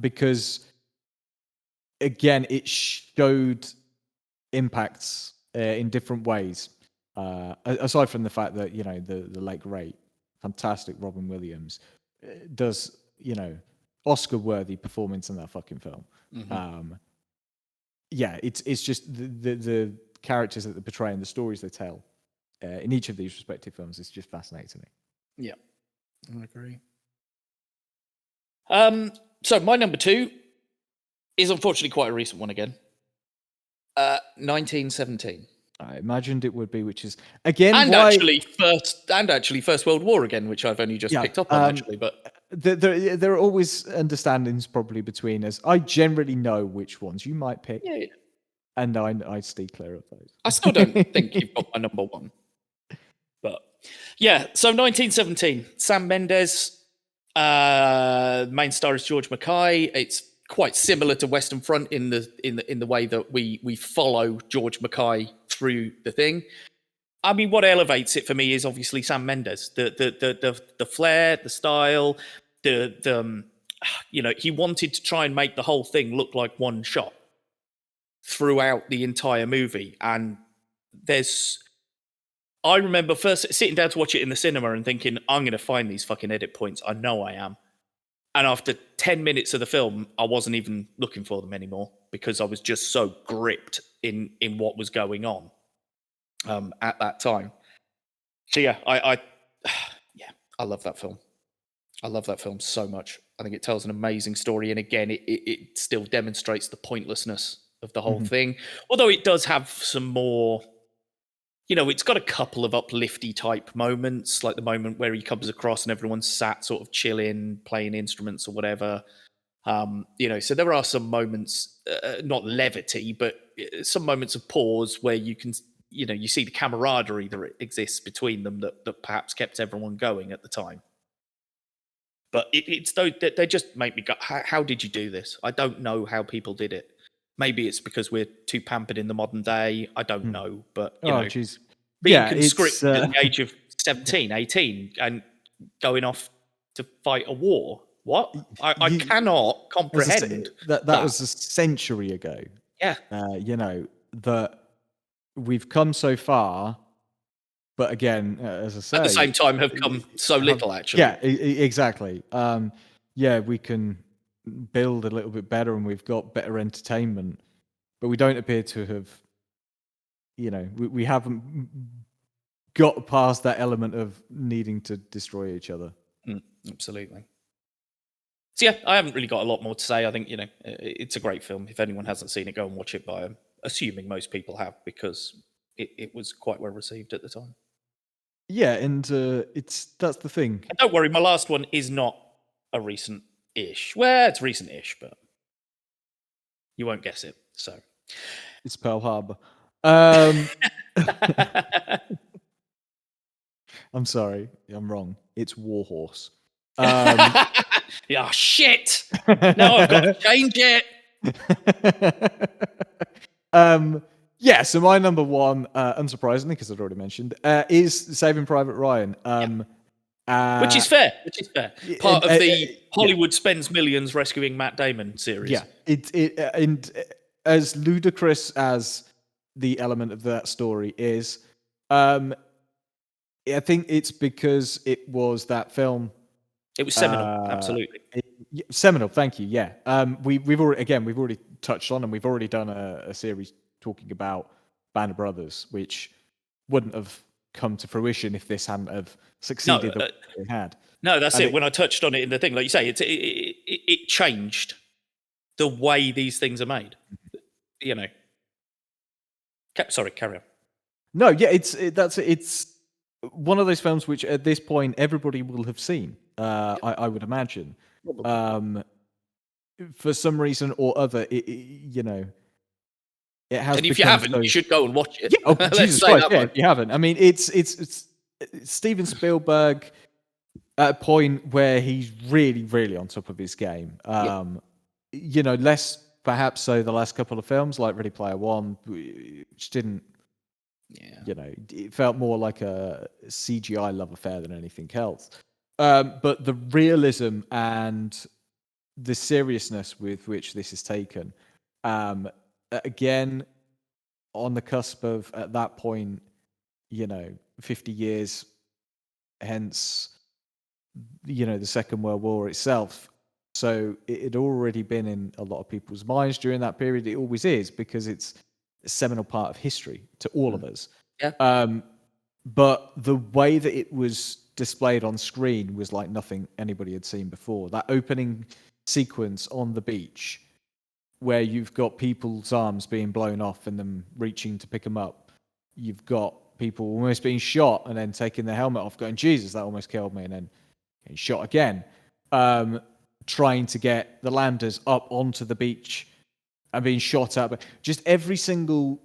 Because, again, it showed impacts in different ways. Aside from the fact that, the late great, fantastic Robin Williams does, Oscar-worthy performance in that fucking film. Mm-hmm. It's just the characters that they portray and the stories they tell in each of these respective films is just fascinating to me. Yeah, I agree. So my number 2 is unfortunately quite a recent one again. 1917. I imagined it would be, which is again actually First World War again, which I've only just picked up on actually. But there are always understandings probably between us. I generally know which ones you might pick, and I stay clear of those. I still don't think you've got my number 1. But yeah, so 1917, Sam Mendes, main star is George Mackay. It's quite similar to Western Front in the way that we follow George Mackay through the thing. I mean, what elevates it for me is obviously Sam Mendes, the flair, the style, he wanted to try and make the whole thing look like one shot throughout the entire movie, and I remember first sitting down to watch it in the cinema and thinking, I'm going to find these fucking edit points. I know I am. And after 10 minutes of the film, I wasn't even looking for them anymore because I was just so gripped in what was going on at that time. So yeah, I love that film. I love that film so much. I think it tells an amazing story. And again, it still demonstrates the pointlessness of the whole thing. Although it does have some more... it's got a couple of uplifty type moments, like the moment where he comes across and everyone's sat sort of chilling, playing instruments or whatever. So there are some moments, not levity, but some moments of pause where you can, you see the camaraderie that exists between them that perhaps kept everyone going at the time. But it's though they just make me go, how did you do this? I don't know how people did it. Maybe it's because we're too pampered in the modern day. I don't know, but being conscripted at the age of 17, 18 and going off to fight a war. What? I cannot comprehend that was a century ago. Yeah. That we've come so far, but again, as I say, at the same time have come so little, actually. Yeah, exactly. We can build a little bit better and we've got better entertainment, but we don't appear to have, we haven't got past that element of needing to destroy each other. Absolutely. So yeah, I haven't really got a lot more to say. I think it's a great film. If anyone hasn't seen it, go and watch it. But I'm assuming most people have because it was quite well received at the time. Yeah, and that's the thing. And don't worry, my last one is not a recent-ish. Well, it's recent-ish, but you won't guess it. So It's Pearl Harbor. I'm sorry, I'm wrong. It's Warhorse. Yeah, shit. Now I've got to change it. Yeah, so my number one, unsurprisingly, because I'd already mentioned, is Saving Private Ryan. Which is fair. Part of and- the Hollywood spends millions rescuing Matt Damon series. Yeah, and as ludicrous as the element of that story is, I think it's because it was that film. It was seminal, absolutely. Seminal, thank you. Yeah, we've already touched on, and we've already done a series talking about Band of Brothers, which wouldn't have come to fruition if this hadn't have succeeded the way it had. No, that's it. When I touched on it in the thing, like you say, it changed the way these things are made. Sorry, carry on. No, yeah, it's one of those films which at this point everybody will have seen. I would imagine. For some reason or other, it has. And if you haven't, you should go and watch it. Yeah, oh, Jesus Christ! Yeah, if you haven't, I mean, it's Steven Spielberg at a point where he's really, really on top of his game. Less perhaps so the last couple of films like Ready Player One, which didn't. Yeah. It felt more like a CGI love affair than anything else. But the realism and the seriousness with which this is taken, again, on the cusp of, at that point, 50 years hence, the Second World War itself. So it had already been in a lot of people's minds during that period. It always is, because it's a seminal part of history to all of us. Yeah. But the way that it was displayed on screen was like nothing anybody had seen before. That opening sequence on the beach, where you've got people's arms being blown off and them reaching to pick them up. You've got people almost being shot and then taking their helmet off, going, Jesus, that almost killed me, and then getting shot again. Trying to get the landers up onto the beach and being shot at. But just every single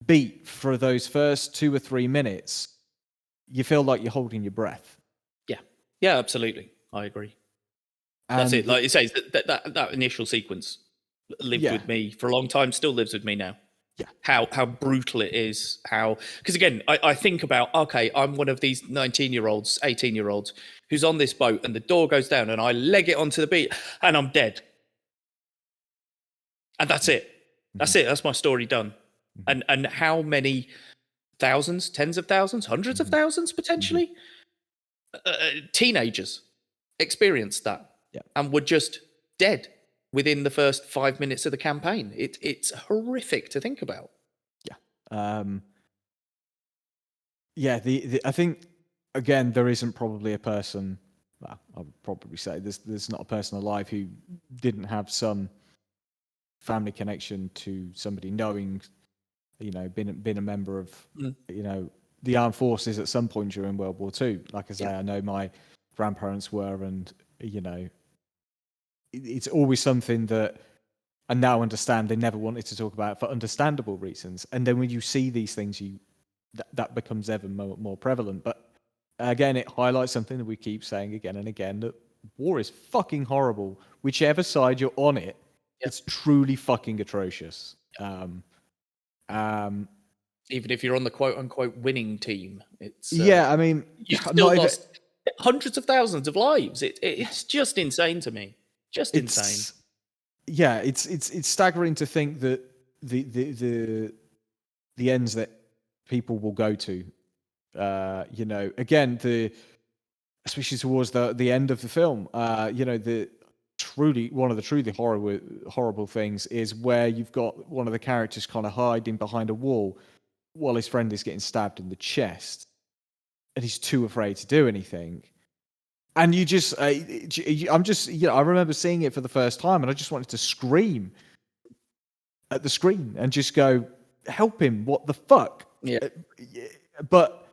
beat for those first 2 or 3 minutes, you feel like you're holding your breath. Yeah, absolutely. I agree. That's it. Like you say, that initial sequence lived with me for a long time, still lives with me now. Yeah. How brutal it is. Because again, I think about, okay, I'm one of these 19-year-olds, 18-year-olds who's on this boat and the door goes down and I leg it onto the beach and I'm dead. And that's it. That's it. That's my story done. And how many thousands, tens of thousands, hundreds of thousands potentially, teenagers experienced that and were just dead within the first 5 minutes of the campaign. It's horrific to think about. I think, again, there isn't probably a person, well, I would probably say there's not a person alive who didn't have some family connection to somebody, knowing, been a member of, the armed forces at some point during World War II. Like I say, I know my grandparents were, and, it's always something that I now understand they never wanted to talk about for understandable reasons. And then when you see these things, that becomes ever more prevalent. But again, it highlights something that we keep saying again and again, that war is fucking horrible. Whichever side you're on it, it's truly fucking atrocious. Even if you're on the quote-unquote winning team, it's... I mean... You've still lost hundreds of thousands of lives. It's just insane to me. Just insane. Yeah, it's staggering to think that the ends that people will go to, again, especially towards the end of the film, one of the truly horrible things is where you've got one of the characters kind of hiding behind a wall while his friend is getting stabbed in the chest, and he's too afraid to do anything. And you just, I'm just, I remember seeing it for the first time, and I just wanted to scream at the screen and just go, "Help him! What the fuck?" Yeah. But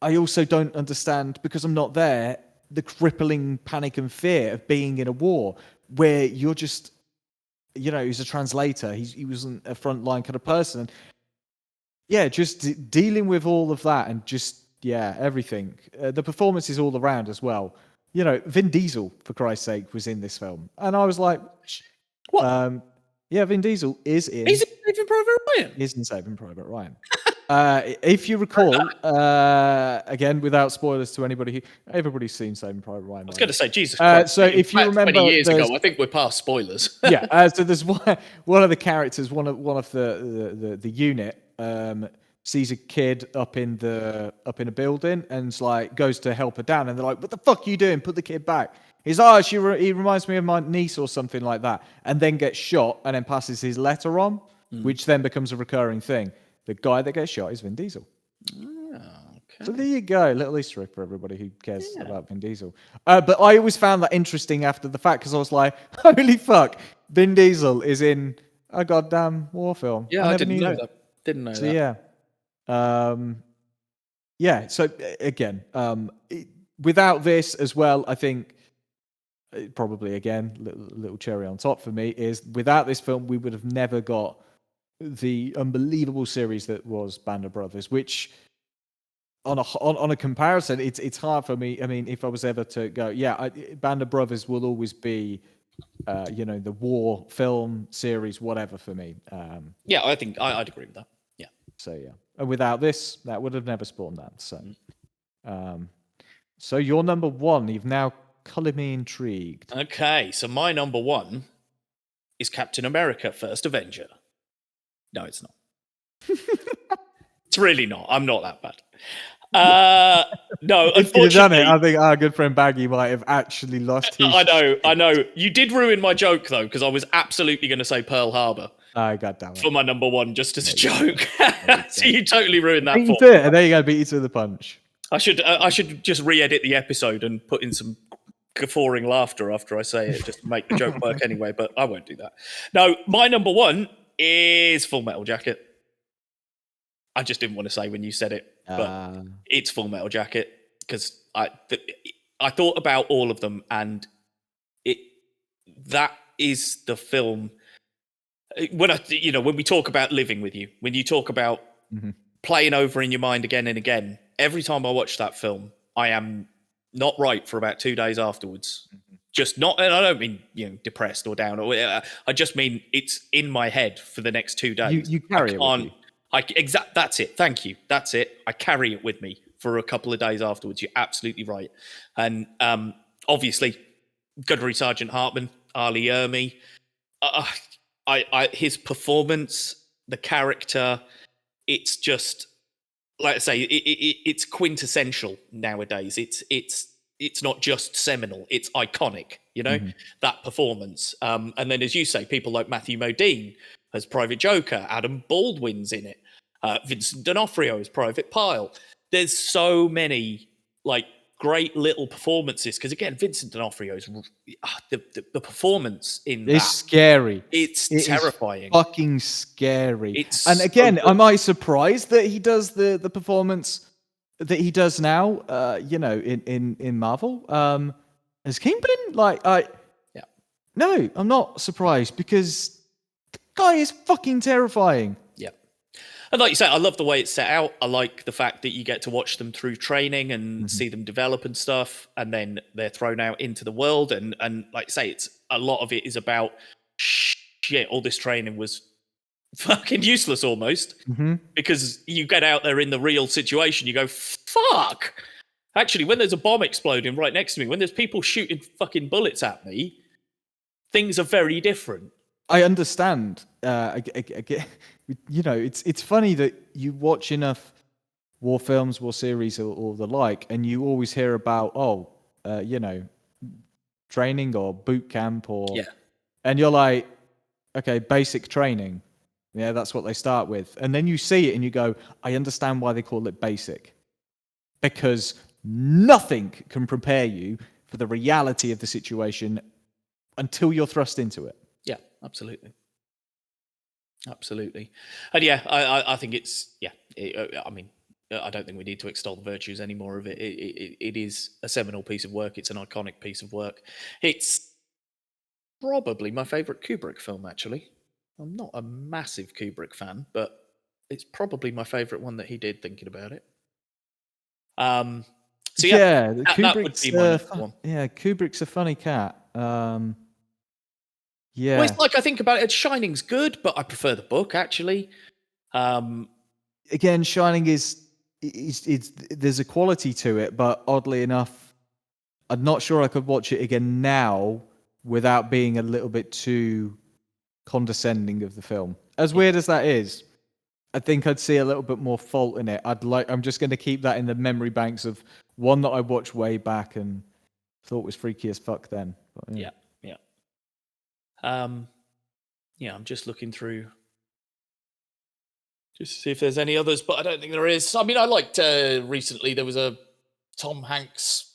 I also don't understand, because I'm not there, the crippling panic and fear of being in a war where you're just, he's a translator. He wasn't a frontline kind of person. Yeah, just dealing with all of that and just, everything. The performances all around as well. Vin Diesel, for Christ's sake, was in this film. And I was like, What? yeah, Vin Diesel is in. He's in Saving Private Ryan. Is in Saving Private Ryan. If you recall, again, without spoilers to anybody, everybody's seen Saving Private Ryan. I was going to say, Jesus Christ. So if you remember, 20 years ago, I think we're past spoilers. Yeah. So there's one of the characters, one of the unit, sees a kid up in a building and goes to help her down, and they're like, "What the fuck are you doing? Put the kid back." He's he reminds me of my niece or something like that, and then gets shot and then passes his letter on, which then becomes a recurring thing. The guy that gets shot is Vin Diesel. Oh, okay. So there you go, little Easter egg for everybody who cares about Vin Diesel. But I always found that interesting after the fact, because I was like, holy fuck, Vin Diesel is in a goddamn war film. Yeah, I didn't know that. Didn't know that. Yeah. So again, without this as well, I think probably again, little cherry on top for me is without this film, we would have never got the unbelievable series that was Band of Brothers, which on a comparison, it's hard for me. I mean, if I was ever to go, Band of Brothers will always be, the war film series, whatever for me. Yeah, I think I'd agree with that. Yeah. So yeah, and without this, that would have never spawned that. So, so your number one, you've now colored me intrigued. Okay, so my number one is Captain America: First Avenger. No, it's not. It's really not. I'm not that bad. No, if you'd done unfortunately, it, I think our good friend Baggy might have actually lost his. I know. You did ruin my joke though, because I was absolutely going to say Pearl Harbor. God damn it. For my number one, just as a joke. So you totally ruined that. Beat you to it, and there you go, beat you to the punch. I should just re-edit the episode and put in some guffawing laughter after I say it, just to make the joke work anyway. But I won't do that. No, my number one is Full Metal Jacket. I just didn't want to say when you said it, but it's Full Metal Jacket, because I thought about all of them, and that is the film. When we talk about living with you, when you talk about playing over in your mind again and again, every time I watch that film, I am not right for about 2 days afterwards. Just not, and I don't mean depressed or down, or I just mean it's in my head for the next 2 days. You carry it with you. That's it. Thank you. That's it. I carry it with me for a couple of days afterwards. You're absolutely right. And obviously, Gunnery Sergeant Hartman, Ali Ermey, his performance, the character, it's just, like I say, it's quintessential nowadays. It's not just seminal, it's iconic, that performance. And then, as you say, people like Matthew Modine as Private Joker, Adam Baldwin's in it, Vincent D'Onofrio as Private Pyle. There's so many great little performances, because again, Vincent D'Onofrio's the performance in it's scary. It's terrifying. Fucking scary. And again, am I surprised that he does the performance that he does now? In Marvel, as Kingpin. No, I'm not surprised, because the guy is fucking terrifying. Yeah. And like you say, I love the way it's set out. I like the fact that you get to watch them through training and see them develop and stuff, and then they're thrown out into the world. And like you say, it's a lot of it is about shit. All this training was fucking useless almost, because you get out there in the real situation, you go, fuck. Actually, when there's a bomb exploding right next to me, when there's people shooting fucking bullets at me, things are very different. I understand. It's funny that you watch enough war films, war series, or the like, and you always hear about training or boot camp, and you're like, okay, basic training. Yeah, that's what they start with, and then you see it and you go, I understand why they call it basic, because nothing can prepare you for the reality of the situation until you're thrust into it. Yeah, absolutely. Absolutely. And yeah, I think it's, I mean, I don't think we need to extol the virtues anymore of it. It is a seminal piece of work. It's an iconic piece of work. It's probably my favourite Kubrick film, actually. I'm not a massive Kubrick fan, but it's probably my favourite one that he did, thinking about it. So yeah, that would be my number one. Yeah, Kubrick's a funny cat. Well, Yeah. it's like, I think about it, Shining's good, but I prefer the book, actually. Again, Shining is there's a quality to it, but oddly enough, I'm not sure I could watch it again now without being a little bit too condescending of the film. As weird as that is, I think I'd see a little bit more fault in it. I'm just going to keep that in the memory banks of one that I watched way back and thought was freaky as fuck then. But, Yeah. Yeah, I'm just looking through just to see if there's any others, but I don't think there is. I mean, I liked recently there was a Tom Hanks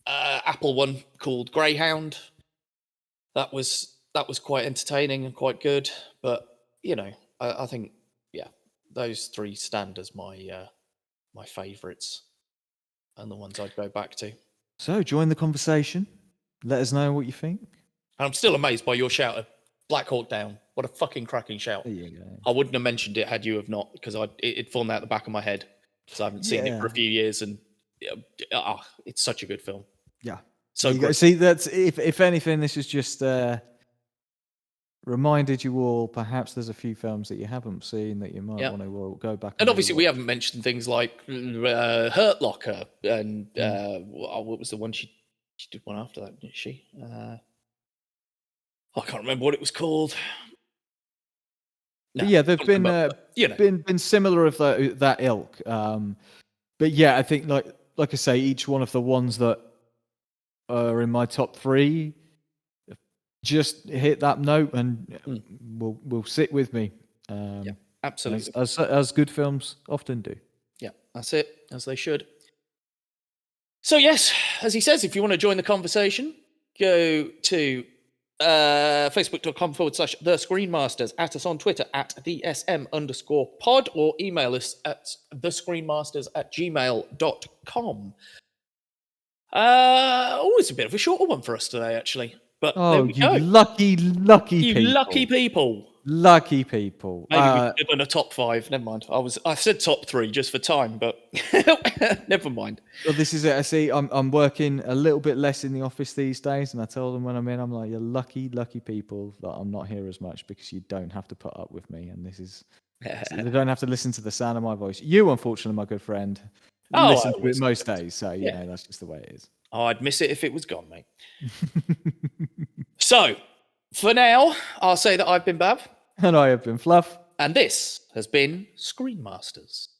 Apple one called Greyhound. That was quite entertaining and quite good. But you know, I think those three stand as my my favourites and the ones I'd go back to. So join the conversation. Let us know what you think. And I'm still amazed by your shout of Black Hawk Down. What a fucking cracking shout. There you go. I wouldn't have mentioned it had you have not, because it'd fallen out the back of my head because I haven't seen it for a few years, and it's such a good film. Yeah. So you see, that's if anything, this is just reminded you all. Perhaps there's a few films that you haven't seen that you might want to go back. And obviously, we haven't mentioned things like Hurt Locker and what was the one she did one after that, didn't she? I can't remember what it was called. No, yeah, there've been been similar of that ilk. But yeah, I think like I say, each one of the ones that are in my top three just hit that note and will sit with me. Yeah, absolutely, as good films often do. Yeah, that's it, as they should. So yes, as he says, if you want to join the conversation, go to facebook.com/The ScreenMasters, at us on Twitter at @DSM_pod, or email us at thescreenmasters@gmail.com. It's a bit of a shorter one for us today, actually. But there we go. Lucky people. Lucky people. Lucky people. Maybe we could have done a top five. Never mind. I said top three just for time, but never mind. Well, this is it. I see. I'm working a little bit less in the office these days, and I tell them when I'm in, I'm like, "You're lucky people that I'm not here as much because you don't have to put up with me, and this is they don't have to listen to the sound of my voice." You, unfortunately, my good friend, listen to it most days, so you know that's just the way it is. Oh, I'd miss it if it was gone, mate. So, for now, I'll say that I've been Bav. And I have been Fluff. And this has been ScreenMasters.